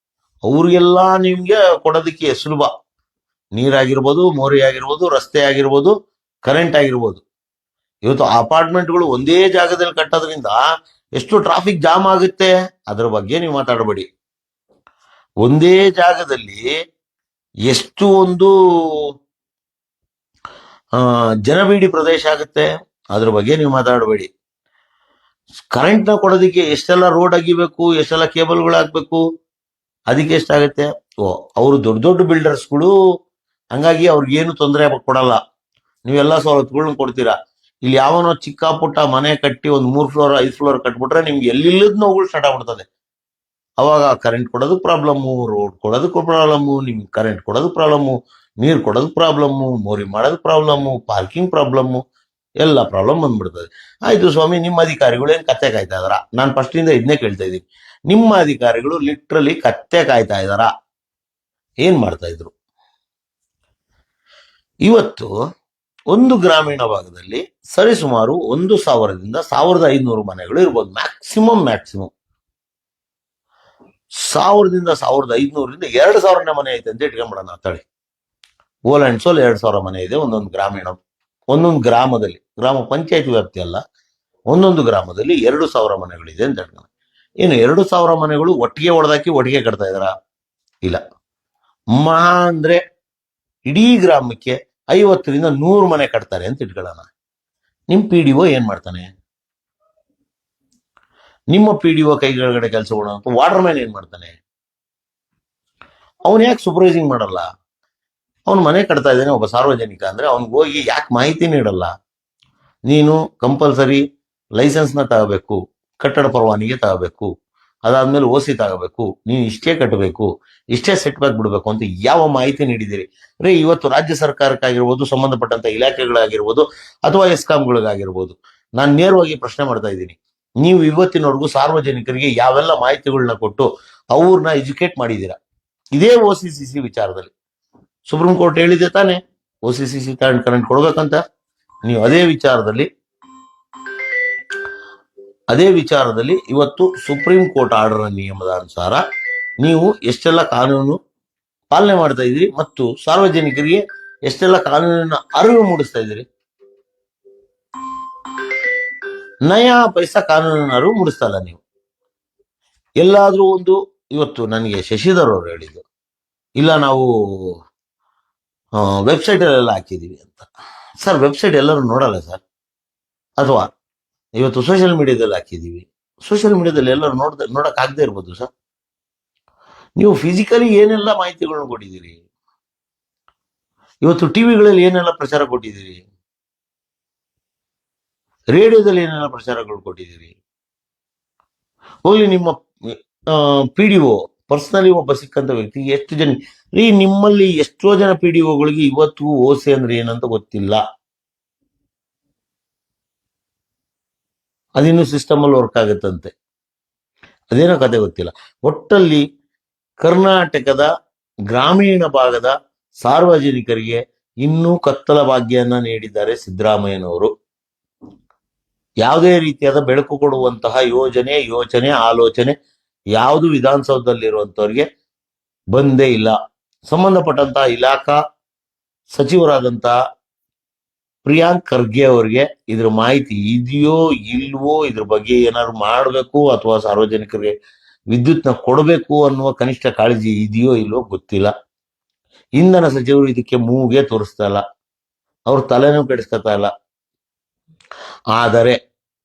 ಅವ್ರಿಗೆಲ್ಲ ನಿಮ್ಗೆ ಕೊಡೋದಕ್ಕೆ ಸುಲಭ. ನೀರಾಗಿರ್ಬೋದು, ಮೋರಿ ಆಗಿರ್ಬೋದು, ರಸ್ತೆ ಆಗಿರ್ಬೋದು, ಕರೆಂಟ್ ಆಗಿರ್ಬೋದು. ಇವತ್ತು ಅಪಾರ್ಟ್ಮೆಂಟ್ಗಳು ಒಂದೇ ಜಾಗದಲ್ಲಿ ಕಟ್ಟೋದ್ರಿಂದ ಎಷ್ಟು ಟ್ರಾಫಿಕ್ ಜಾಮ್ ಆಗುತ್ತೆ, ಅದ್ರ ಬಗ್ಗೆ ನೀವು ಮಾತಾಡಬೇಡಿ. ಒಂದೇ ಜಾಗದಲ್ಲಿ ಎಷ್ಟು ಒಂದು ಜನಬೀಡಿ ಪ್ರದೇಶ ಆಗುತ್ತೆ, ಅದ್ರ ಬಗ್ಗೆ ನೀವು ಮಾತಾಡಬೇಡಿ. ಕರೆಂಟ್ ನ ಕೊಡೋದಕ್ಕೆ ಎಷ್ಟೆಲ್ಲ ರೋಡ್ ಅಗಿಬೇಕು, ಎಷ್ಟೆಲ್ಲ ಕೇಬಲ್ಗಳು ಹಾಕ್ಬೇಕು, ಅದಕ್ಕೆ ಎಷ್ಟಾಗುತ್ತೆ. ಅವರು ದೊಡ್ಡ ದೊಡ್ಡ ಬಿಲ್ಡರ್ಸ್ಗಳು, ಹಂಗಾಗಿ ಅವ್ರಿಗೇನು ತೊಂದರೆ ಕೊಡಲ್ಲ. ನೀವೆಲ್ಲ ಸವಲತ್ತುಗಳನ್ನ ಕೊಡ್ತೀರಾ. ಇಲ್ಲಿ ಯಾವನೋ ಚಿಕ್ಕ ಪುಟ್ಟ ಮನೆ ಕಟ್ಟಿ ಒಂದು 3 ಫ್ಲೋರ್ 5 ಫ್ಲೋರ್ ಕಟ್ಬಿಟ್ರೆ ನಿಮ್ಗೆ ಎಲ್ಲಿಲ್ಲದ ನೋವುಗಳು ಸ್ಟಾರ್ಟ್ ಆಗ್ಬಿಡ್ತದೆ. ಅವಾಗ ಕರೆಂಟ್ ಕೊಡೋದು ಪ್ರಾಬ್ಲಮ್ಮು, ರೋಡ್ ಕೊಡೋದಕ್ಕೂ ಪ್ರಾಬ್ಲಮ್ಮು, ನಿಮ್ಗೆ ಕರೆಂಟ್ ಕೊಡೋದು ಪ್ರಾಬ್ಲಮ್ಮು, ನೀರು ಕೊಡೋದು ಪ್ರಾಬ್ಲಮ್ಮು, ಮೋರಿ ಮಾಡೋದು ಪ್ರಾಬ್ಲಮ್ಮು, ಪಾರ್ಕಿಂಗ್ ಪ್ರಾಬ್ಲಮ್ಮು, ಎಲ್ಲ ಪ್ರಾಬ್ಲಮ್ ಬಂದ್ಬಿಡ್ತದೆ. ಆಯ್ತು ಸ್ವಾಮಿ, ನಿಮ್ಮ ಅಧಿಕಾರಿಗಳು ಏನ್ ಕತ್ತೆ ಕಾಯ್ತಾ ಇದಾರ? ನಾನು ಫಸ್ಟಿಂದ ಇದನ್ನೇ ಕೇಳ್ತಾ ಇದ್ದೀನಿ. ನಿಮ್ಮ ಅಧಿಕಾರಿಗಳು ಲಿಟ್ರಲಿ ಕತ್ತೆ ಕಾಯ್ತಾ ಇದಾರ? ಏನ್ ಮಾಡ್ತಾ ಇದ್ರು? ಇವತ್ತು ಒಂದು ಗ್ರಾಮೀಣ ಭಾಗದಲ್ಲಿ ಸರಿಸುಮಾರು 1,000ದಿಂದ 1,500 ಮನೆಗಳು ಇರ್ಬೋದು. ಮ್ಯಾಕ್ಸಿಮಮ್ 1,000ದಿಂದ 1,500ರಿಂದ 2,000ನೇ ಮನೆ ಐತೆ ಅಂತ ಇಟ್ಕೊಂಡ್ಬಿಡೋಣ ತಳಿ. ಓಲ್ ಅಂಡ್ ಸೋಲ್ 2,000 ಮನೆ ಇದೆ ಒಂದೊಂದು ಒಂದೊಂದು ಗ್ರಾಮದಲ್ಲಿ. ಗ್ರಾಮ ಪಂಚಾಯತ್ ವ್ಯಾಪ್ತಿ ಅಲ್ಲ, ಒಂದೊಂದು ಗ್ರಾಮದಲ್ಲಿ 2,000 ಮನೆಗಳಿದೆ ಅಂತ ಹೇಳ್ತಾರೆ. ಏನು 2,000 ಮನೆಗಳು ಒಟ್ಟಿಗೆ ಹೊಡೆದಾಕಿ ಒಟ್ಟಿಗೆ ಕಟ್ತಾ ಇದಾರ? ಇಲ್ಲ. ಮಹಾ ಅಂದ್ರೆ ಇಡೀ ಗ್ರಾಮಕ್ಕೆ 50ರಿಂದ 100 ಮನೆ ಕಟ್ತಾರೆ ಅಂತ ಇಟ್ಕೊಳ್ಳೋಣ. ನಿಮ್ PDO ಏನ್ ಮಾಡ್ತಾನೆ? ನಿಮ್ಮ PDO ಕೈಗಡೆ ಕೆಲಸಗಳು ಅಂತ ವಾಟರ್ ಮ್ಯಾನ್ ಏನ್ ಮಾಡ್ತಾನೆ? ಅವನ್ ಯಾಕೆ ಸೂಪರ್ವೈಸಿಂಗ್ ಮಾಡಲ್ಲ? ಅವನು ಮನೆ ಕಟ್ತಾ ಇದ್ದಾನೆ ಒಬ್ಬ ಸಾರ್ವಜನಿಕ ಅಂದ್ರೆ ಅವ್ನಿಗೆ ಹೋಗಿ ಯಾಕೆ ಮಾಹಿತಿ ನೀಡಲ್ಲ? ನೀನು ಕಂಪಲ್ಸರಿ ಲೈಸೆನ್ಸ್ನ ತಗೋಬೇಕು, ಕಟ್ಟಡ ಪರವಾನಿಗೆ ತಗೋಬೇಕು, ಅದಾದ್ಮೇಲೆ OC ತಗೋಬೇಕು, ನೀನು ಇಷ್ಟೇ ಕಟ್ಟಬೇಕು, ಇಷ್ಟೇ ಸೆಟ್ ಬ್ಯಾಕ್ ಬಿಡಬೇಕು ಅಂತ ಯಾವ ಮಾಹಿತಿ ನೀಡಿದಿರಿ? ಇವತ್ತು ರಾಜ್ಯ ಸರ್ಕಾರಕ್ಕಾಗಿರ್ಬೋದು, ಸಂಬಂಧಪಟ್ಟಂತ ಇಲಾಖೆಗಳಾಗಿರ್ಬೋದು, ಅಥವಾ ಎಸ್ಕಾಂಗಳಿಗಾಗಿರ್ಬೋದು, ನಾನು ನೇರವಾಗಿ ಪ್ರಶ್ನೆ ಮಾಡ್ತಾ ಇದ್ದೀನಿ. ನೀವು ಇವತ್ತಿನವರೆಗೂ ಸಾರ್ವಜನಿಕರಿಗೆ ಯಾವೆಲ್ಲ ಮಾಹಿತಿಗಳನ್ನ ಕೊಟ್ಟು ಅವ್ರನ್ನ ಎಜುಕೇಟ್ ಮಾಡಿದ್ದೀರಾ? ಇದೇ OCCC ವಿಚಾರದಲ್ಲಿ ಸುಪ್ರೀಂ ಕೋರ್ಟ್ ಹೇಳಿದೆ ತಾನೆ OCCC ಕರೆಂಟ್ ಕೊಡ್ಬೇಕಂತ. ನೀವು ಅದೇ ವಿಚಾರದಲ್ಲಿ ಇವತ್ತು ಸುಪ್ರೀಂ ಕೋರ್ಟ್ ಆರ್ಡರ್ ನಿಯಮದ ಅನುಸಾರ ನೀವು ಎಷ್ಟೆಲ್ಲ ಕಾನೂನು ಪಾಲನೆ ಮಾಡ್ತಾ ಇದ್ದೀರಿ ಮತ್ತು ಸಾರ್ವಜನಿಕರಿಗೆ ಎಷ್ಟೆಲ್ಲ ಕಾನೂನಿನ ಅರಿವು ಮೂಡಿಸ್ತಾ ಇದ್ದೀರಿ? ನಯಾ ಪೈಸಾ ಕಾನೂನಿನ ಅರಿವು ಮೂಡಿಸ್ತಾ ಇಲ್ಲ ನೀವು. ಎಲ್ಲಾದ್ರೂ ಒಂದು ಇವತ್ತು ನನಗೆ ಶಶಿಧರ್ ಅವರು ಹೇಳಿದ್ದು, ಇಲ್ಲ ನಾವು ವೆಬ್ಸೈಟ್ ಅಲ್ಲೆಲ್ಲ ಹಾಕಿದೀವಿ ಅಂತ. ಸರ್, ವೆಬ್ಸೈಟ್ ಎಲ್ಲರೂ ನೋಡಲ್ಲ ಸರ್. ಅಥವಾ ಇವತ್ತು ಸೋಷಿಯಲ್ ಮೀಡಿಯಾದಲ್ಲಿ ಹಾಕಿದೀವಿ, ಸೋಷಿಯಲ್ ಮೀಡಿಯಾದಲ್ಲಿ ಎಲ್ಲರೂ ನೋಡಕ್ ಆಗದೆ ಇರ್ಬೋದು ಸರ್. ನೀವು ಫಿಸಿಕಲಿ ಏನೆಲ್ಲ ಮಾಹಿತಿಗಳನ್ನ ಕೊಟ್ಟಿದ್ದೀರಿ? ಇವತ್ತು ಟಿವಿಗಳಲ್ಲಿ ಏನೆಲ್ಲ ಪ್ರಚಾರ ಕೊಟ್ಟಿದ್ದೀರಿ? ರೇಡಿಯೋದಲ್ಲಿ ಏನೆಲ್ಲ ಪ್ರಚಾರಗಳು ಕೊಟ್ಟಿದ್ದೀರಿ? ಹೋಗ್ಲಿ, ನಿಮ್ಮ PDO ಪರ್ಸನಲಿ ಒಬ್ಬ ಸಿಕ್ಕಂತ ವ್ಯಕ್ತಿ ಎಷ್ಟು ಜನ ನಿಮ್ಮಲ್ಲಿ ಎಷ್ಟೋ ಜನ PDOಗಳಿಗೆ ಇವತ್ತು OC ಅಂದ್ರೆ ಏನಂತ ಗೊತ್ತಿಲ್ಲ. ಅದಿನ್ನು ಸಿಸ್ಟಮ್ ಅಲ್ಲಿ ವರ್ಕ್ ಆಗುತ್ತಂತೆ, ಅದೇನೋ ಕತೆ ಗೊತ್ತಿಲ್ಲ. ಒಟ್ಟಲ್ಲಿ ಕರ್ನಾಟಕದ ಗ್ರಾಮೀಣ ಭಾಗದ ಸಾರ್ವಜನಿಕರಿಗೆ ಇನ್ನೂ ಕತ್ತಲ ಭಾಗ್ಯನ ನೀಡಿದ್ದಾರೆ ಸಿದ್ದರಾಮಯ್ಯನವರು. ಯಾವುದೇ ರೀತಿಯಾದ ಬೆಳಕು ಕೊಡುವಂತಹ ಯೋಚನೆ ಆಲೋಚನೆ ಯಾವುದು ವಿಧಾನಸೌಧದಲ್ಲಿರುವಂತವ್ರಿಗೆ ಬಂದೇ ಇಲ್ಲ. ಸಂಬಂಧಪಟ್ಟಂತಹ ಇಲಾಖಾ ಸಚಿವರಾದಂತಹ ಪ್ರಿಯಾಂಕ್ ಖರ್ಗೆ ಅವರಿಗೆ ಇದ್ರ ಮಾಹಿತಿ ಇದೆಯೋ ಇಲ್ವೋ, ಇದ್ರ ಬಗ್ಗೆ ಏನಾದ್ರು ಮಾಡಬೇಕು ಅಥವಾ ಸಾರ್ವಜನಿಕರಿಗೆ ವಿದ್ಯುತ್ನ ಕೊಡಬೇಕು ಅನ್ನುವ ಕನಿಷ್ಠ ಕಾಳಜಿ ಇದೆಯೋ ಇಲ್ವೋ ಗೊತ್ತಿಲ್ಲ. ಇಂಧನ ಸಚಿವರು ಇದಕ್ಕೆ ಮೂಗೆ ತೋರಿಸ್ತಾ ಇಲ್ಲ, ಅವ್ರ ತಲೆನೂ ಕೆಡಿಸ್ಕೊತಾ ಇಲ್ಲ. ಆದರೆ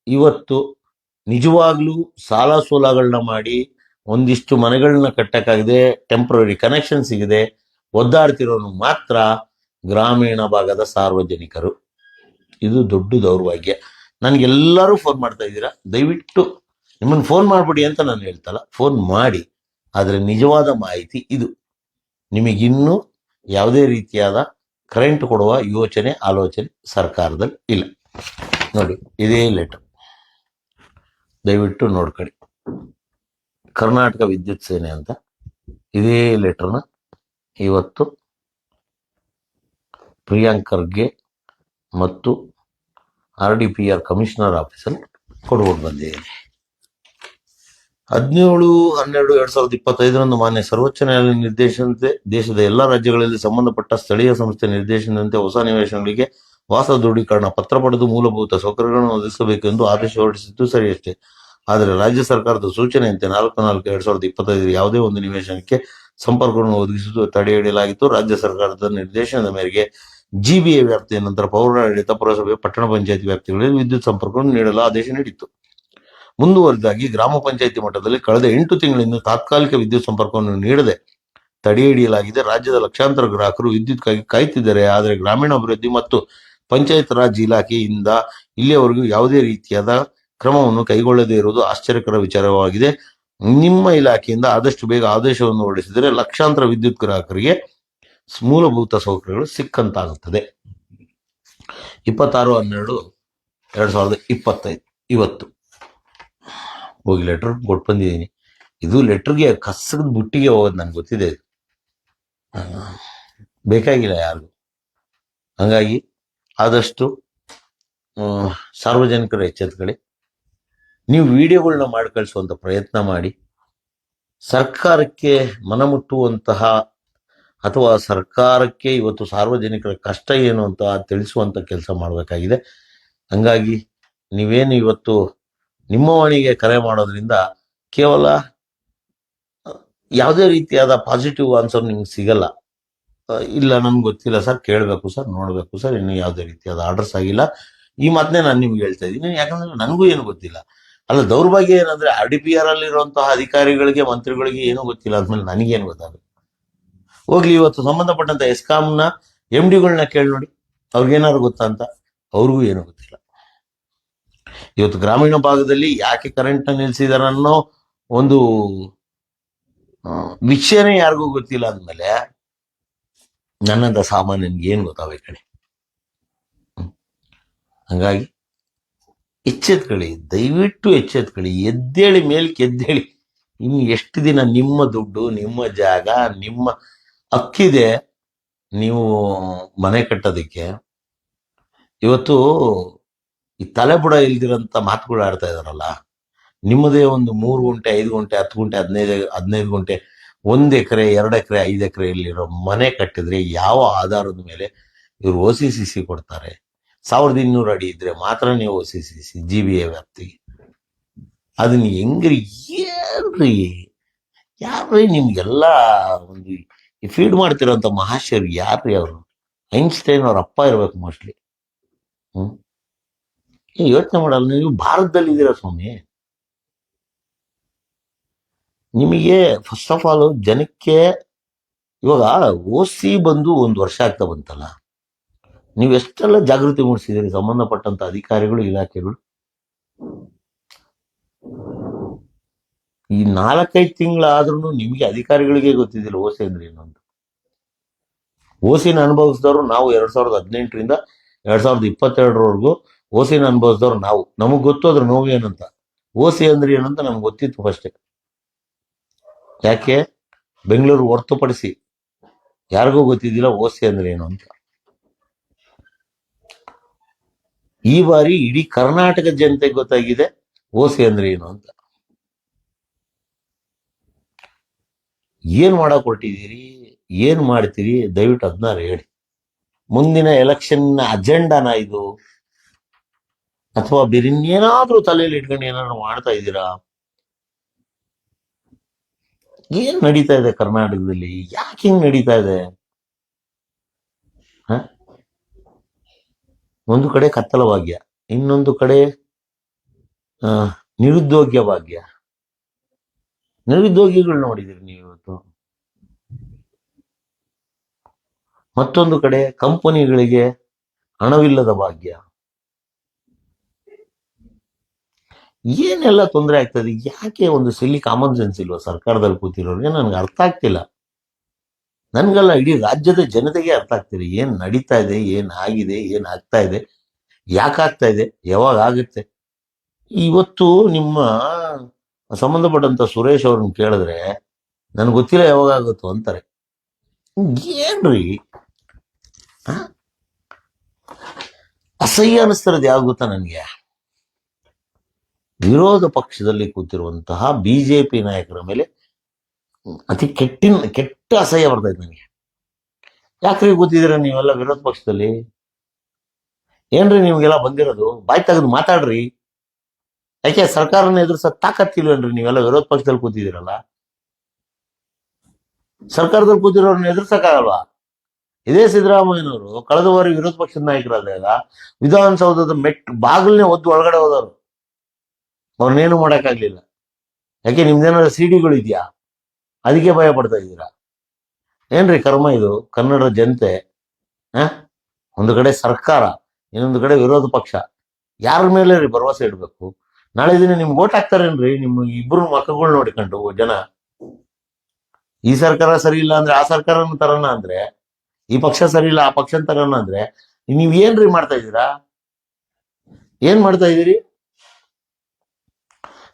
ಇವತ್ತು ನಿಜವಾಗ್ಲೂ ಸಾಲ ಸೋಲಗಳನ್ನ ಮಾಡಿ ಒಂದಿಷ್ಟು ಮನೆಗಳನ್ನ ಕಟ್ಟಕ್ಕಾಗದೆ ಟೆಂಪ್ರರಿ ಕನೆಕ್ಷನ್ ಸಿಗದೆ ಒದ್ದಾಡ್ತಿರೋನು ಮಾತ್ರ ಗ್ರಾಮೀಣ ಭಾಗದ ಸಾರ್ವಜನಿಕರು. ಇದು ದೊಡ್ಡ ದೌರ್ಭಾಗ್ಯ. ನನಗೆಲ್ಲರೂ ಫೋನ್ ಮಾಡ್ತಾ ಇದ್ದೀರಾ, ದಯವಿಟ್ಟು ನಿಮ್ಮನ್ನು ಫೋನ್ ಮಾಡ್ಬಿಡಿ ಅಂತ ನಾನು ಹೇಳ್ತಲ್ಲ, ಫೋನ್ ಮಾಡಿ. ಆದರೆ ನಿಜವಾದ ಮಾಹಿತಿ ಇದು. ನಿಮಗಿನ್ನೂ ಯಾವುದೇ ರೀತಿಯಾದ ಕರೆಂಟ್ ಕೊಡುವ ಯೋಚನೆ ಆಲೋಚನೆ ಸರ್ಕಾರದಲ್ಲಿ ಇಲ್ಲ. ನೋಡಿ, ಇದೇ ಲೆಟರ್ ದಯವಿಟ್ಟು ನೋಡ್ಕೊಳ್ಳಿ. ಕರ್ನಾಟಕ ವಿದ್ಯುತ್ ಸೇನೆ ಅಂತ ಇದೇ ಲೆಟರ್ನ ಇವತ್ತು ಪ್ರಿಯಾಂಕ್ ಖರ್ಗೆ ಮತ್ತು RDPR ಕಮಿಷನರ್ ಆಫೀಸಲ್ಲಿ ಕೊಡ್ಕೊಂಡು ಬಂದಿದ್ದೀನಿ. 17/12/2025 ಮಾನ್ಯ ಸರ್ವೋಚ್ಚ ನ್ಯಾಯಾಲಯ ನಿರ್ದೇಶನದಂತೆ ದೇಶದ ಎಲ್ಲಾ ರಾಜ್ಯಗಳಲ್ಲಿ ಸಂಬಂಧಪಟ್ಟ ಸ್ಥಳೀಯ ಸಂಸ್ಥೆ ನಿರ್ದೇಶನದಂತೆ ಹೊಸ ನಿವೇಶನಗಳಿಗೆ ವಾಸ ದೃಢೀಕರಣ ಪತ್ರ ಪಡೆದು ಮೂಲಭೂತ ಸೌಕರ್ಯಗಳನ್ನು ಒದಗಿಸಬೇಕೆಂದು ಆದೇಶ ಹೊರಡಿಸಿದ್ದು ಸರಿಯಷ್ಟೇ. ಆದರೆ ರಾಜ್ಯ ಸರ್ಕಾರದ ಸೂಚನೆಯಂತೆ 4/4/2025 ಯಾವುದೇ ಒಂದು ನಿವೇಶನಕ್ಕೆ ಸಂಪರ್ಕವನ್ನು ಒದಗಿಸುವುದು ತಡೆ ಹಿಡಿಯಲಾಗಿತ್ತು. ರಾಜ್ಯ ಸರ್ಕಾರದ ನಿರ್ದೇಶನದ ಮೇರೆಗೆ GBA ವ್ಯಾಪ್ತಿಯ ನಂತರ ಪೌರಾಡಳಿತ, ಪುರಸಭೆ, ಪಟ್ಟಣ ಪಂಚಾಯತಿ ವ್ಯಾಪ್ತಿಗಳಲ್ಲಿ ವಿದ್ಯುತ್ ಸಂಪರ್ಕವನ್ನು ನೀಡಲು ಆದೇಶ ನೀಡಿತ್ತು. ಮುಂದುವರೆದಾಗಿ ಗ್ರಾಮ ಪಂಚಾಯತಿ ಮಟ್ಟದಲ್ಲಿ ಕಳೆದ 8 ತಿಂಗಳಿಂದ ತಾತ್ಕಾಲಿಕ ವಿದ್ಯುತ್ ಸಂಪರ್ಕವನ್ನು ನೀಡದೆ ತಡೆ ಹಿಡಿಯಲಾಗಿದೆ. ರಾಜ್ಯದ ಲಕ್ಷಾಂತರ ಗ್ರಾಹಕರು ವಿದ್ಯುತ್ಗಾಗಿ ಕಾಯುತ್ತಿದ್ದಾರೆ. ಆದರೆ ಗ್ರಾಮೀಣಾಭಿವೃದ್ಧಿ ಮತ್ತು ಪಂಚಾಯತ್ ರಾಜ್ ಇಲಾಖೆಯಿಂದ ಇಲ್ಲಿಯವರೆಗೂ ಯಾವುದೇ ರೀತಿಯಾದ ಕ್ರಮವನ್ನು ಕೈಗೊಳ್ಳದೇ ಇರುವುದು ಆಶ್ಚರ್ಯಕರ ವಿಚಾರವಾಗಿದೆ. ನಿಮ್ಮ ಇಲಾಖೆಯಿಂದ ಆದಷ್ಟು ಬೇಗ ಆದೇಶವನ್ನು ಹೊರಡಿಸಿದರೆ ಲಕ್ಷಾಂತರ ವಿದ್ಯುತ್ ಗ್ರಾಹಕರಿಗೆ ಮೂಲಭೂತ ಸೌಕರ್ಯಗಳು ಸಿಕ್ಕಂತಾಗುತ್ತದೆ. 26/12/2025 ಇವತ್ತು ಹೋಗಿ ಲೆಟರ್ ಕೊಟ್ಟು ಬಂದಿದ್ದೀನಿ. ಇದು ಲೆಟರ್ಗೆ ಕಸದ ಬುಟ್ಟಿಗೆ ಹೋಗೋದು ನನಗೆ ಗೊತ್ತಿದೆ, ಬೇಕಾಗಿಲ್ಲ ಯಾರಿಗೂ. ಹಂಗಾಗಿ ಆದಷ್ಟು ಸಾರ್ವಜನಿಕರ ಎಚ್ಚೆತ್ತುಕೊಳ್ಳಿ. ನೀವು ವಿಡಿಯೋಗಳನ್ನ ಮಾಡಿ ಕಳಿಸುವಂತ ಪ್ರಯತ್ನ ಮಾಡಿ. ಸರ್ಕಾರಕ್ಕೆ ಮನಮುಟ್ಟುವಂತಹ ಅಥವಾ ಸರ್ಕಾರಕ್ಕೆ ಇವತ್ತು ಸಾರ್ವಜನಿಕರ ಕಷ್ಟ ಏನು ಅಂತ ತಿಳಿಸುವಂತ ಕೆಲಸ ಮಾಡಬೇಕಾಗಿದೆ. ಹಂಗಾಗಿ ನೀವೇನು ಇವತ್ತು ನಿಮ್ಮ ವಾಣಿಗೆ ಕರೆ ಮಾಡೋದ್ರಿಂದ ಕೇವಲ ಯಾವುದೇ ರೀತಿಯಾದ ಪಾಸಿಟಿವ್ ಆನ್ಸರ್ ನಿಮ್ಗೆ ಸಿಗಲ್ಲ. ಇಲ್ಲ, ನನ್ಗೆ ಗೊತ್ತಿಲ್ಲ ಸರ್, ಕೇಳಬೇಕು ಸರ್, ನೋಡಬೇಕು ಸರ್, ಇನ್ನು ಯಾವುದೇ ರೀತಿಯಾದ ಆರ್ಡರ್ಸ್ ಆಗಿಲ್ಲ, ಈ ಮಾತನ್ನೇ ನಾನು ನಿಮ್ಗೆ ಹೇಳ್ತಾ ಇದ್ದೀನಿ. ಯಾಕಂದ್ರೆ ನನಗೂ ಏನು ಗೊತ್ತಿಲ್ಲ. ಅಲ್ಲ, ದೌರ್ಭಾಗ್ಯ ಏನಂದ್ರೆ RDPR ಅಲ್ಲಿರುವಂತಹ ಅಧಿಕಾರಿಗಳಿಗೆ, ಮಂತ್ರಿಗಳಿಗೆ ಏನೂ ಗೊತ್ತಿಲ್ಲ ಅಂದ್ಮೇಲೆ ನನಗೇನು ಗೊತ್ತಾಗುತ್ತೆ? ಹೋಗ್ಲಿ, ಇವತ್ತು ಸಂಬಂಧಪಟ್ಟಂತ ಎಸ್ಕಾಂನ MDಗಳನ್ನ ಕೇಳಿ ನೋಡಿ, ಅವ್ರಿಗೇನಾದ್ರು ಗೊತ್ತಾ ಅಂತ. ಅವ್ರಿಗೂ ಏನೂ ಗೊತ್ತಿಲ್ಲ. ಇವತ್ತು ಗ್ರಾಮೀಣ ಭಾಗದಲ್ಲಿ ಯಾಕೆ ಕರೆಂಟ್ ನಿಲ್ಸಿದಾರ ಅನ್ನೋ ಒಂದು ವಿಷಯನೇ ಯಾರಿಗೂ ಗೊತ್ತಿಲ್ಲ ಅಂದ್ಮೇಲೆ ನನ್ನಂತ ಸಾಮಾನ್ಯನಿಗೆ ಏನ್ ಗೊತ್ತಾಗಬೇಕು ಕಣೆ. ಹಂಗಾಗಿ ಎಚ್ಚೆತ್ಕೊಳ್ಳಿ, ದಯವಿಟ್ಟು ಎಚ್ಚೆತ್ಕೊಳ್ಳಿ. ಎದ್ದೇಳಿ, ಮೇಲ್ಕೆ ಎದ್ದೇಳಿ. ಇನ್ನು ಎಷ್ಟು ದಿನ ನಿಮ್ಮ ದುಡ್ಡು, ನಿಮ್ಮ ಜಾಗ, ನಿಮ್ಮ ಹಕ್ಕಿದೆ ನೀವು ಮನೆ ಕಟ್ಟೋದಕ್ಕೆ. ಇವತ್ತು ಈ ತಲೆಬುಡ ಇಲ್ದಿರಂತ ಮಾತುಗಳು ಆಡ್ತಾ ಇದಾರಲ್ಲ, ನಿಮ್ಮದೇ ಒಂದು 3 ಗುಂಟೆ, 5 ಗುಂಟೆ, 10 ಗುಂಟೆ, 15 ಗುಂಟೆ, 1 ಎಕರೆ, 2 ಎಕರೆ, 5 ಎಕರೆಯಲ್ಲಿರೋ ಮನೆ ಕಟ್ಟಿದ್ರೆ ಯಾವ ಆಧಾರದ ಮೇಲೆ ಇವರು OCCC ಕೊಡ್ತಾರೆ? 1200 ಅಡಿ ಇದ್ರೆ ಮಾತ್ರ ನೀವು OCCC GBA ವ್ಯಾಪ್ತಿಗೆ. ಅದನ್ನ ಹೆಂಗ್ರಿ, ಏನ್ರಿ, ಯಾರ್ರಿ ನಿಮ್ಗೆಲ್ಲ ಒಂದು ಫೀಡ್ ಮಾಡ್ತಿರೋಂಥ ಮಹಾಶಯರು ಯಾರ್ರಿ? ಅವರು ಐನ್ಸ್ಟೈನ್ ಅವ್ರ ಅಪ್ಪ ಇರ್ಬೇಕು ಮೋಸ್ಟ್ಲಿ. ಯೋಚನೆ ಮಾಡಲ್ಲ. ನೀವು ಭಾರತದಲ್ಲಿ ಇದ್ದೀರಾ ಸ್ವಾಮಿ. ನಿಮಗೆ ಫಸ್ಟ್ ಆಫ್ ಆಲ್ ಜನಕ್ಕೆ ಇವಾಗ OC ಬಂದು 1 ವರ್ಷ ಆಗ್ತಾ ಬಂತಲ್ಲ, ನೀವು ಎಷ್ಟೆಲ್ಲ ಜಾಗೃತಿ ಮೂಡಿಸಿದ್ದೀರಿ ಸಂಬಂಧಪಟ್ಟಂತ ಅಧಿಕಾರಿಗಳು, ಇಲಾಖೆಗಳು. ಈ 4-5 ತಿಂಗಳಾದ್ರೂ ನಿಮಗೆ ಅಧಿಕಾರಿಗಳಿಗೆ ಗೊತ್ತಿದ್ದಿಲ್ಲ OC ಅಂದ್ರೆ ಏನು ಅಂತ. OCನ ಅನುಭವಿಸಿದವರು ನಾವು 2018ರಿಂದ 2022ರವರೆಗೂ OCನ ಅನುಭವಿಸಿದವ್ರು ನಾವು. ನಮಗ್ ಗೊತ್ತು ಅದ್ರ ನೋವು ಏನಂತ, OC ಅಂದ್ರೆ ಏನಂತ ನಮ್ಗೆ ಗೊತ್ತಿತ್ತು ಫಸ್ಟ್. ಯಾಕೆ ಬೆಂಗಳೂರು ಹೊರತುಪಡಿಸಿ ಯಾರಿಗೂ ಗೊತ್ತಿದ್ದಿಲ್ಲ OC ಅಂದ್ರೆ ಏನು ಅಂತ. ಈ ಬಾರಿ ಇಡೀ ಕರ್ನಾಟಕ ಜನತೆಗೆ ಗೊತ್ತಾಗಿದೆ OC ಅಂದ್ರೆ ಏನು ಅಂತ. ಏನ್ ಮಾಡಕ್ ಹೊರಟಿದ್ದೀರಿ, ಏನ್ ಮಾಡ್ತೀರಿ, ದಯವಿಟ್ಟು ಅದನ್ನ ಹೇಳಿ. ಮುಂದಿನ ಎಲೆಕ್ಷನ್ ಅಜೆಂಡಾನ ಇದು, ಅಥವಾ ಬೇರೆ ಇನ್ನೇನಾದ್ರೂ ತಲೆಯಲ್ಲಿ ಇಟ್ಕೊಂಡು ಏನಾದ್ರು ಮಾಡ್ತಾ ಇದ್ದೀರಾ? ಏನ್ ನಡೀತಾ ಇದೆ ಕರ್ನಾಟಕದಲ್ಲಿ? ಯಾಕೆ ಹಿಂಗ್ ನಡೀತಾ ಇದೆ? ಒಂದು ಕಡೆ ಕತ್ತಲ ಭಾಗ್ಯ, ಇನ್ನೊಂದು ಕಡೆ ನಿರುದ್ಯೋಗ್ಯ ಭಾಗ್ಯ. ನಿರುದ್ಯೋಗಿಗಳು ನೋಡಿದಿರಿ ನೀವು ಇವತ್ತು. ಮತ್ತೊಂದು ಕಡೆ ಕಂಪನಿಗಳಿಗೆ ಹಣವಿಲ್ಲದ ಭಾಗ್ಯ. ಏನೆಲ್ಲ ತೊಂದರೆ ಆಗ್ತದೆ? ಯಾಕೆ ಒಂದು ಸಿಲ್ಲಿ ಕಾಮನ್ ಸೆನ್ಸ್ ಇಲ್ವಾ ಸರ್ಕಾರದಲ್ಲಿ ಕೂತಿರೋರಿಗೆ? ನನ್ಗೆ ಅರ್ಥ ಆಗ್ತಿಲ್ಲ. ನನ್ಗೆಲ್ಲ ಇಡೀ ರಾಜ್ಯದ ಜನತೆಗೆ ಅರ್ಥ ಆಗ್ತಿದೆ ಏನ್ ನಡೀತಾ ಇದೆ, ಏನ್ ಆಗಿದೆ, ಏನ್ ಆಗ್ತಾ ಇದೆ, ಯಾಕಾಗ್ತಾ ಇದೆ, ಯಾವಾಗ ಆಗುತ್ತೆ. ಇವತ್ತು ನಿಮ್ಮ ಸಂಬಂಧಪಟ್ಟಂತ ಸುರೇಶ್ ಅವ್ರನ್ನ ಕೇಳಿದ್ರೆ ನನ್ಗೆ ಗೊತ್ತಿಲ್ಲ ಯಾವಾಗ ಆಗುತ್ತೋ ಅಂತಾರೆ. ಏನ್ರಿ ಆ? ಅಸಹ್ಯ ಅನಿಸ್ತಿರೋದು ಯಾವಾಗ ಗೊತ್ತಾ ನನಗೆ? ವಿರೋಧ ಪಕ್ಷದಲ್ಲಿ ಕೂತಿರುವಂತಹ ಬಿಜೆಪಿ ನಾಯಕರ ಮೇಲೆ ಅತಿ ಕೆಟ್ಟ ಅಸಹ್ಯ ಬರ್ತಾ ಇದೆ ನನಗೆ. ಯಾಕ್ರಿ ಕೂತಿದ್ದೀರ ನೀವೆಲ್ಲ ವಿರೋಧ ಪಕ್ಷದಲ್ಲಿ? ಏನ್ರಿ ನಿಮ್ಗೆಲ್ಲ ಬಂದಿರೋದು? ಬಾಯ್ ತೆಗೆದು ಮಾತಾಡ್ರಿ. ಯಾಕೆ ಸರ್ಕಾರನ ಎದುರಿಸ ತಾಕತ್ತಿಲ್ವೇನ್ರಿ? ನೀವೆಲ್ಲ ವಿರೋಧ ಪಕ್ಷದಲ್ಲಿ ಕೂತಿದ್ದೀರಲ್ಲ, ಸರ್ಕಾರದಲ್ಲಿ ಕೂತಿರೋರ್ನ ಎದುರ್ಸಕ್ಕಾಗಲ್ವಾ? ಇದೇ ಸಿದ್ದರಾಮಯ್ಯನವರು ಕಳೆದ ಬಾರಿ ವಿರೋಧ ಪಕ್ಷದ ನಾಯಕರಾದಾಗ ವಿಧಾನಸೌಧದ ಬಾಗಿಲನ್ನೇ ಒದ್ದು ಒಳಗಡೆ ಹೋದವರು, ಅವ್ರನ್ನೇನು ಮಾಡಕ್ಕಾಗ್ಲಿಲ್ಲ. ಯಾಕೆ ನಿಮ್ದೇನಾದ್ರು ಸಿಡಿಗಳು ಇದೆಯಾ? ಅದಕ್ಕೆ ಭಯ ಪಡ್ತಾ ಇದ್ದೀರಾ? ಏನ್ರಿ ಕರ್ಮ ಇದು? ಕನ್ನಡ ಜನತೆ ಒಂದು ಕಡೆ ಸರ್ಕಾರ, ಇನ್ನೊಂದು ಕಡೆ ವಿರೋಧ ಪಕ್ಷ, ಯಾರ ಮೇಲೆ ರೀ ಭರವಸೆ ಇಡ್ಬೇಕು? ನಾಳೆ ದಿನ ನಿಮ್ಗೆ ಓಟ್ ಹಾಕ್ತಾರೇನ್ರಿ? ನಿಮ್ ಇಬ್ರು ಮಕ್ಕಳು ನೋಡಿಕೊಂಡು ಜನ ಈ ಸರ್ಕಾರ ಸರಿ ಇಲ್ಲ ಅಂದ್ರೆ ಆ ಸರ್ಕಾರನ ತರೋಣ ಅಂದ್ರೆ, ಈ ಪಕ್ಷ ಸರಿ ಇಲ್ಲ ಆ ಪಕ್ಷ ತರೋಣ ಅಂದ್ರೆ, ನೀವ್ ಏನ್ರಿ ಮಾಡ್ತಾ ಇದ್ದೀರಾ? ಏನ್ ಮಾಡ್ತಾ ಇದ್ದೀರಿ?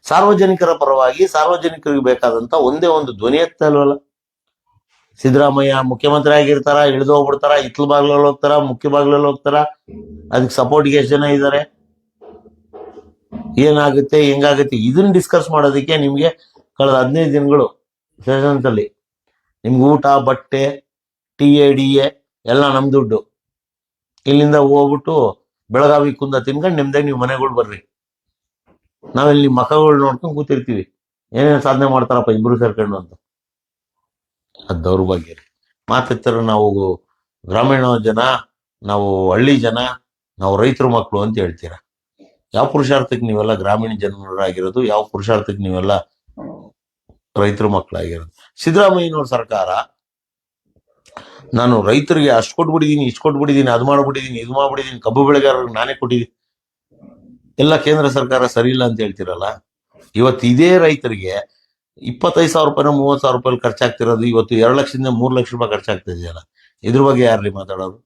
ಸಾರ್ವಜನಿಕರ ಪರವಾಗಿ ಸಾರ್ವಜನಿಕರಿಗೆ ಬೇಕಾದಂತ ಒಂದೇ ಒಂದು ಧ್ವನಿ ಎತ್ತಾ ಇಲ್ವಲ್ಲ. ಸಿದ್ದರಾಮಯ್ಯ ಮುಖ್ಯಮಂತ್ರಿ ಆಗಿರ್ತಾರ, ಇಳಿದು ಹೋಗ್ಬಿಡ್ತಾರ, ಇತ್ಲ ಬಾಗ್ಲಲ್ಲಿ ಹೋಗ್ತಾರ, ಮುಖ್ಯ ಬಾಗ್ಲಲ್ಲಿ ಹೋಗ್ತಾರ, ಅದಕ್ಕೆ ಸಪೋರ್ಟ್ಗೆ ಎಷ್ಟು ಜನ ಇದ್ದಾರೆ, ಏನಾಗುತ್ತೆ, ಹೆಂಗಾಗುತ್ತೆ, ಇದನ್ನ ಡಿಸ್ಕಸ್ ಮಾಡೋದಕ್ಕೆ ನಿಮ್ಗೆ ಕಳೆದ 15 ದಿನಗಳು ಸೆಷನ್ಸ್ ಅಲ್ಲಿ ನಿಮ್ಗೆ ಊಟ, ಬಟ್ಟೆ, TADA ಎಲ್ಲ ನಮ್ ದುಡ್ಡು. ಇಲ್ಲಿಂದ ಹೋಗ್ಬಿಟ್ಟು ಬೆಳಗಾವಿ ಕುಂದ ತಿನ್ಕೊಂಡು ನಿಮ್ದಾಗ ನೀವು ಮನೆಗಳು ಬರ್ರಿ, ನಾವಿಲ್ಲಿ ಮಖಗಳು ನೋಡ್ಕೊಂಡು ಕೂತಿರ್ತೀವಿ, ಏನೇನು ಸಾಧನೆ ಮಾಡ್ತಾರಪ್ಪ ಇಬ್ರು ಸೇರ್ಕೊಂಡು ಅಂತ. ಅದು ದೌರ್ಭಾಗ್ಯ ರೀ. ಮಾತಾಡ್ತಾರ ನಾವು ಗ್ರಾಮೀಣ ಜನ, ನಾವು ಹಳ್ಳಿ ಜನ, ನಾವು ರೈತರ ಮಕ್ಕಳು ಅಂತ ಹೇಳ್ತೀರಾ. ಯಾವ ಪುರುಷಾರ್ಥಕ್ಕೆ ನೀವೆಲ್ಲ ಗ್ರಾಮೀಣ ಜನರಾಗಿರೋದು? ಯಾವ ಪುರುಷಾರ್ಥಕ್ಕೆ ನೀವೆಲ್ಲ ರೈತರ ಮಕ್ಕಳಾಗಿರೋದು? ಸಿದ್ದರಾಮಯ್ಯನವ್ರ ಸರ್ಕಾರ ನಾನು ರೈತರಿಗೆ ಅಷ್ಟು ಕೊಟ್ಬಿಟ್ಟಿದ್ದೀನಿ, ಇಷ್ಟು ಕೊಟ್ಬಿಟ್ಟಿದ್ದೀನಿ, ಅದು ಮಾಡ್ಬಿಟ್ಟಿದ್ದೀನಿ, ಇದು ಮಾಡ್ಬಿಟ್ಟಿದ್ದೀನಿ, ಕಬ್ಬು ಬೆಳೆಗಾರರಿಗೆ ನಾನೇ ಕೊಟ್ಟಿದ್ದೀನಿ, ಎಲ್ಲ ಕೇಂದ್ರ ಸರ್ಕಾರ ಸರಿ ಇಲ್ಲ ಅಂತ ಹೇಳ್ತಿರಲ್ಲ. ಇವತ್ತು ಇದೇ ರೈತರಿಗೆ 25,000 ರೂಪಾಯಿನ 30,000 ರೂಪಾಯಿ ಖರ್ಚಾಗ್ತಿರೋದು ಇವತ್ತು 2 ಲಕ್ಷದಿಂದ 3 ಲಕ್ಷ ರೂಪಾಯಿ ಖರ್ಚಾಗ್ತಾ ಇದೆಯಲ್ಲ. ಇದ್ರ ಬಗ್ಗೆ ಯಾರ್ರಿ ಮಾತಾಡೋರು?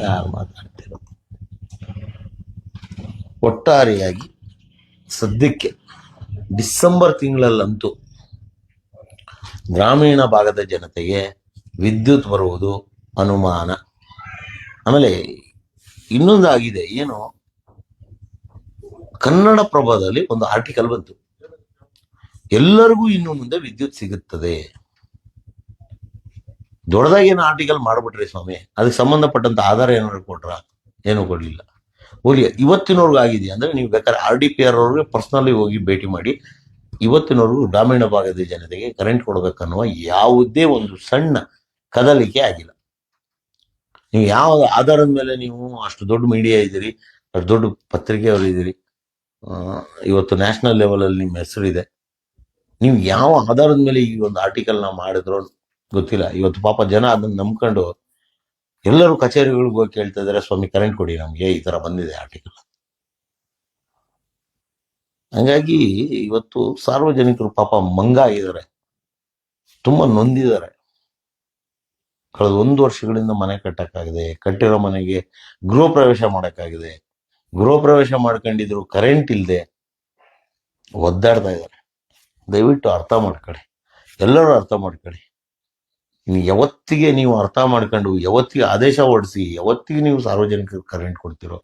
ಯಾರು ಮಾತಾಡ್ತಿರೋ? ಒಟ್ಟಾರೆಯಾಗಿ ಸದ್ಯಕ್ಕೆ ಡಿಸೆಂಬರ್ ತಿಂಗಳಲ್ಲಂತೂ ಗ್ರಾಮೀಣ ಭಾಗದ ಜನತೆಗೆ ವಿದ್ಯುತ್ ಬರುವುದು ಅನುಮಾನ. ಆಮೇಲೆ ಇನ್ನೊಂದು ಆಗಿದೆ, ಏನು, ಕನ್ನಡ ಪ್ರಭದಲ್ಲಿ ಒಂದು ಆರ್ಟಿಕಲ್ ಬಂತು, ಎಲ್ಲರಿಗೂ ಇನ್ನು ಮುಂದೆ ವಿದ್ಯುತ್ ಸಿಗುತ್ತದೆ. ದೊಡ್ಡದಾಗೇನು ಆರ್ಟಿಕಲ್ ಮಾಡ್ಬಿಟ್ರಿ ಸ್ವಾಮಿ, ಅದಕ್ಕೆ ಸಂಬಂಧಪಟ್ಟಂತ ಆಧಾರ ಏನಾದ್ರು ಕೊಟ್ರ? ಏನು ಕೊಡ್ಲಿಲ್ಲ. ಹೋಗ್ಲಿ, ಇವತ್ತಿನವರೆಗೂ ಆಗಿದೆ ಅಂದ್ರೆ ನೀವು ಬೇಕಾದ್ರೆ RDPR ಅವ್ರಿಗೆ ಪರ್ಸನಲಿ ಹೋಗಿ ಭೇಟಿ ಮಾಡಿ, ಇವತ್ತಿನವರೆಗೂ ಗ್ರಾಮೀಣ ಭಾಗದ ಜನತೆಗೆ ಕರೆಂಟ್ ಕೊಡ್ಬೇಕನ್ನುವ ಯಾವುದೇ ಒಂದು ಸಣ್ಣ ಕದಲಿಕೆ ಆಗಿಲ್ಲ. ನೀವು ಯಾವ ಆಧಾರದ ಮೇಲೆ ನೀವು ಅಷ್ಟು ದೊಡ್ಡ ಮೀಡಿಯಾ ಇದ್ದೀರಿ, ಅಷ್ಟು ದೊಡ್ಡ ಪತ್ರಿಕೆಯವರು ಇದ್ದೀರಿ, ಇವತ್ತು ನ್ಯಾಷನಲ್ ಲೆವೆಲ್ ಅಲ್ಲಿ ನಿಮ್ಮ ಹೆಸರಿದೆ, ನೀವು ಯಾವ ಆಧಾರದ ಮೇಲೆ ಈ ಒಂದು ಆರ್ಟಿಕಲ್ ನ ಮಾಡಿದ್ರು ಗೊತ್ತಿಲ್ಲ. ಇವತ್ತು ಪಾಪ ಜನ ಅದನ್ನ ನಂಬ್ಕೊಂಡು ಎಲ್ಲರೂ ಕಚೇರಿಗಳಿಗೆ ಹೋಗಿ ಕೇಳ್ತಾ ಇದಾರೆ, ಸ್ವಾಮಿ ಕರೆಂಟ್ ಕೊಡಿ ನಮ್ಗೆ, ಈ ತರ ಬಂದಿದೆ ಆರ್ಟಿಕಲ್. ಹಂಗಾಗಿ ಇವತ್ತು ಸಾರ್ವಜನಿಕರು ಪಾಪ ಮಂಗ ಆಗಿದ್ದಾರೆ, ತುಂಬಾ ನೊಂದಿದ್ದಾರೆ. ಕಳೆದ 1 ವರ್ಷಗಳಿಂದ ಮನೆ ಕಟ್ಟಕ್ಕಾಗಿದೆ, ಕಟ್ಟಿರೋ ಮನೆಗೆ ಗೃಹ ಪ್ರವೇಶ ಮಾಡಕ್ಕಾಗಿದೆ, ಗೃಹ ಪ್ರವೇಶ ಮಾಡ್ಕೊಂಡಿದ್ರು ಕರೆಂಟ್ ಇಲ್ಲದೆ ಒದ್ದಾಡ್ತಾ ಇದ್ದಾರೆ. ದಯವಿಟ್ಟು ಅರ್ಥ ಮಾಡ್ಕೊಳ್ಳಿ, ಎಲ್ಲರೂ ಅರ್ಥ ಮಾಡ್ಕೊಳ್ಳಿ. ಯಾವತ್ತಿಗೆ ನೀವು ಅರ್ಥ ಮಾಡ್ಕೊಂಡು ಯಾವತ್ತಿಗೆ ಆದೇಶ ಹೊರಡಿಸಿ ಯಾವತ್ತಿಗೆ ನೀವು ಸಾರ್ವಜನಿಕರಿಗೆ ಕರೆಂಟ್ ಕೊಡ್ತಿರೋ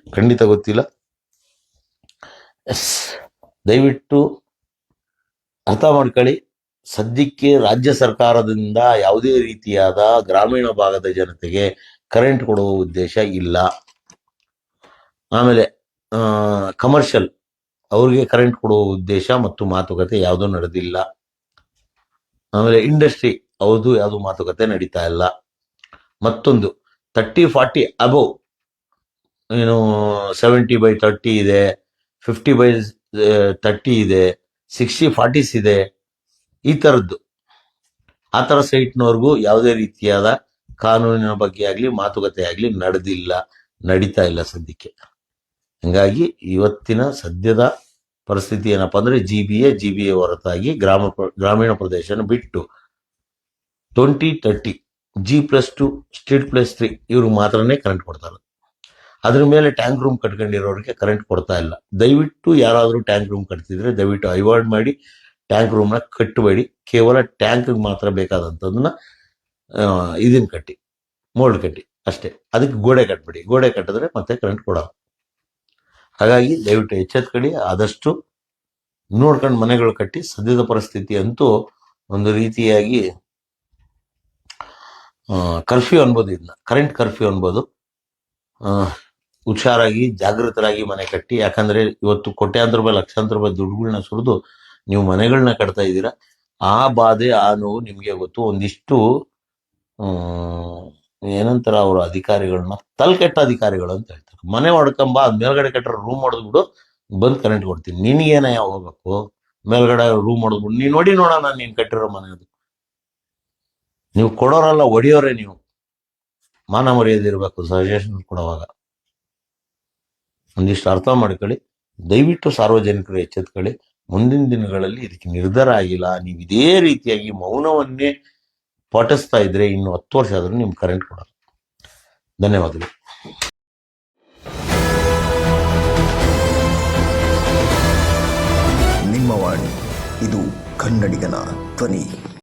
ಖಂಡಿತ ಗೊತ್ತಿಲ್ಲ. ದಯವಿಟ್ಟು ಅರ್ಥ ಮಾಡ್ಕೊಳ್ಳಿ. ಸದ್ಯಕ್ಕೆ ರಾಜ್ಯ ಸರ್ಕಾರದಿಂದ ಯಾವುದೇ ರೀತಿಯಾದ ಗ್ರಾಮೀಣ ಭಾಗದ ಜನತೆಗೆ ಕರೆಂಟ್ ಕೊಡುವ ಉದ್ದೇಶ ಇಲ್ಲ. ಆಮೇಲೆ ಕಮರ್ಷಿಯಲ್ ಅವ್ರಿಗೆ ಕರೆಂಟ್ ಕೊಡುವ ಉದ್ದೇಶ ಮತ್ತು ಮಾತುಕತೆ ಯಾವುದೂ ನಡೆದಿಲ್ಲ. ಆಮೇಲೆ ಇಂಡಸ್ಟ್ರಿ ಅವ್ರದ್ದು ಯಾವುದು ಮಾತುಕತೆ ನಡೀತಾ ಇಲ್ಲ. ಮತ್ತೊಂದು 30-40 ಅಬೌವ್, ಏನು 70/30 ಇದೆ, 50/30 ಇದೆ, 60-40 ಇದೆ, ಈ ತರದ್ದು ಆ ತರ ಸೈಟ್ನವ್ರಿಗೂ ಯಾವುದೇ ರೀತಿಯಾದ ಕಾನೂನಿನ ಬಗ್ಗೆ ಆಗ್ಲಿ ಮಾತುಕತೆ ಆಗ್ಲಿ ನಡೆದಿಲ್ಲ. ನಡೀತಾ ಇಲ್ಲ ಸದ್ಯಕ್ಕೆ. ಹಂಗಾಗಿ ಇವತ್ತಿನ ಸದ್ಯದ ಪರಿಸ್ಥಿತಿ ಏನಪ್ಪಾ ಅಂದ್ರೆ ಜಿ ಬಿ ಎ ಹೊರತಾಗಿ ಗ್ರಾಮೀಣ ಪ್ರದೇಶನ ಬಿಟ್ಟು 2030 G+2 Street+3 ಇವ್ರಿಗೆ ಮಾತ್ರನೇ ಕರೆಂಟ್ ಕೊಡ್ತಾರೆ. ಅದ್ರ ಮೇಲೆ ಟ್ಯಾಂಕ್ ರೂಮ್ ಕಟ್ಕೊಂಡಿರೋರಿಗೆ ಕರೆಂಟ್ ಕೊಡ್ತಾ ಇಲ್ಲ. ದಯವಿಟ್ಟು ಯಾರಾದರೂ ಟ್ಯಾಂಕ್ ರೂಮ್ ಕಟ್ತಿದ್ರೆ ದಯವಿಟ್ಟು ಅವಾಯ್ಡ್ ಮಾಡಿ, ಟ್ಯಾಂಕ್ ರೂಮ್ನ ಕಟ್ಟಬೇಡಿ. ಕೇವಲ ಟ್ಯಾಂಕ್ ಮಾತ್ರ ಬೇಕಾದಂಥದನ್ನ ಇದನ್ನ ಕಟ್ಟಿ, ಮೋಲ್ಡ್ ಕಟ್ಟಿ ಅಷ್ಟೇ. ಅದಕ್ಕೆ ಗೋಡೆ ಕಟ್ಬಿಡಿ. ಗೋಡೆ ಕಟ್ಟಿದ್ರೆ ಮತ್ತೆ ಕರೆಂಟ್ ಕೊಡಲ್ಲ. ಹಾಗಾಗಿ ದಯವಿಟ್ಟು ಎಚ್ಚೆತ್ಕೊಳ್ಳಿ, ಆದಷ್ಟು ನೋಡ್ಕೊಂಡು ಮನೆಗಳು ಕಟ್ಟಿ. ಸದ್ಯದ ಪರಿಸ್ಥಿತಿ ಅಂತೂ ಒಂದು ರೀತಿಯಾಗಿ ಕರ್ಫ್ಯೂ ಅನ್ಬೋದು, ಇದನ್ನ ಕರೆಂಟ್ ಕರ್ಫ್ಯೂ ಅನ್ಬೋದು. ಹುಷಾರಾಗಿ ಜಾಗೃತರಾಗಿ ಮನೆ ಕಟ್ಟಿ. ಯಾಕಂದ್ರೆ ಇವತ್ತು ಕೋಟ್ಯಾಂತರ ರೂಪಾಯಿ ಲಕ್ಷಾಂತರ ರೂಪಾಯಿ ದುಡ್ಡುಗಳನ್ನ ಸುರಿದು ನೀವು ಮನೆಗಳನ್ನ ಕಟ್ತಾ ಇದ್ದೀರಾ. ಆ ಬಾಧೆ, ಆ ನೋವು ನಿಮ್ಗೆ ಗೊತ್ತು. ಒಂದಿಷ್ಟು ಏನಂತಾರ ಅವ್ರ ಅಧಿಕಾರಿಗಳನ್ನ, ತಲೆಕೆಟ್ಟ ಅಧಿಕಾರಿಗಳು ಅಂತ ಹೇಳ್ತಾರೆ. ಮನೆ ಹೊಡ್ಕೊಂಬ, ಅದ್ ಮೇಲ್ಗಡೆ ಕಟ್ಟರೆ ರೂಮ್ ಹೊಡೆದ್ಬಿಡು, ಬಂದ್ ಕರೆಂಟ್ ಕೊಡ್ತೀನಿ. ನಿನಗೇನ ಹೋಗ್ಬೇಕು? ಮೇಲ್ಗಡೆ ರೂಮ್ ಹೊಡೆದ್ಬಿಡು, ನೀನ್ ನೋಡಿ ನೋಡೋಣ ನೀನ್ ಕಟ್ಟಿರೋ ಮನೆ. ಅದು ನೀವು ಕೊಡೋರಲ್ಲ, ಹೊಡಿಯೋರೆ ನೀವು. ಮಾನ ಮರ್ಯಾದೆ ಇರ್ಬೇಕು ಸಜೆಷನ್ ಕೊಡುವಾಗ. ಒಂದಿಷ್ಟು ಅರ್ಥ ಮಾಡ್ಕೊಳ್ಳಿ. ದಯವಿಟ್ಟು ಸಾರ್ವಜನಿಕರು ಎಚ್ಚೆತ್ಕೊಳ್ಳಿ. ಮುಂದಿನ ದಿನಗಳಲ್ಲಿ ಇದಕ್ಕೆ ನಿರ್ಧಾರ ಆಗಿಲ್ಲ, ನೀವು ಇದೇ ರೀತಿಯಾಗಿ ಮೌನವನ್ನೇ ಪಾಟಿಸ್ತಾ ಇದ್ರೆ ಇನ್ನು 10 ವರ್ಷ ಆದ್ರೂ ನಿಮ್ಗೆ ಕರೆಂಟ್ ಕೊಡಲ್ಲ. ಧನ್ಯವಾದಗಳು. ನಿಮ್ಮ ವಾಣಿ, ಇದು ಕನ್ನಡಿಗನ ಧ್ವನಿ.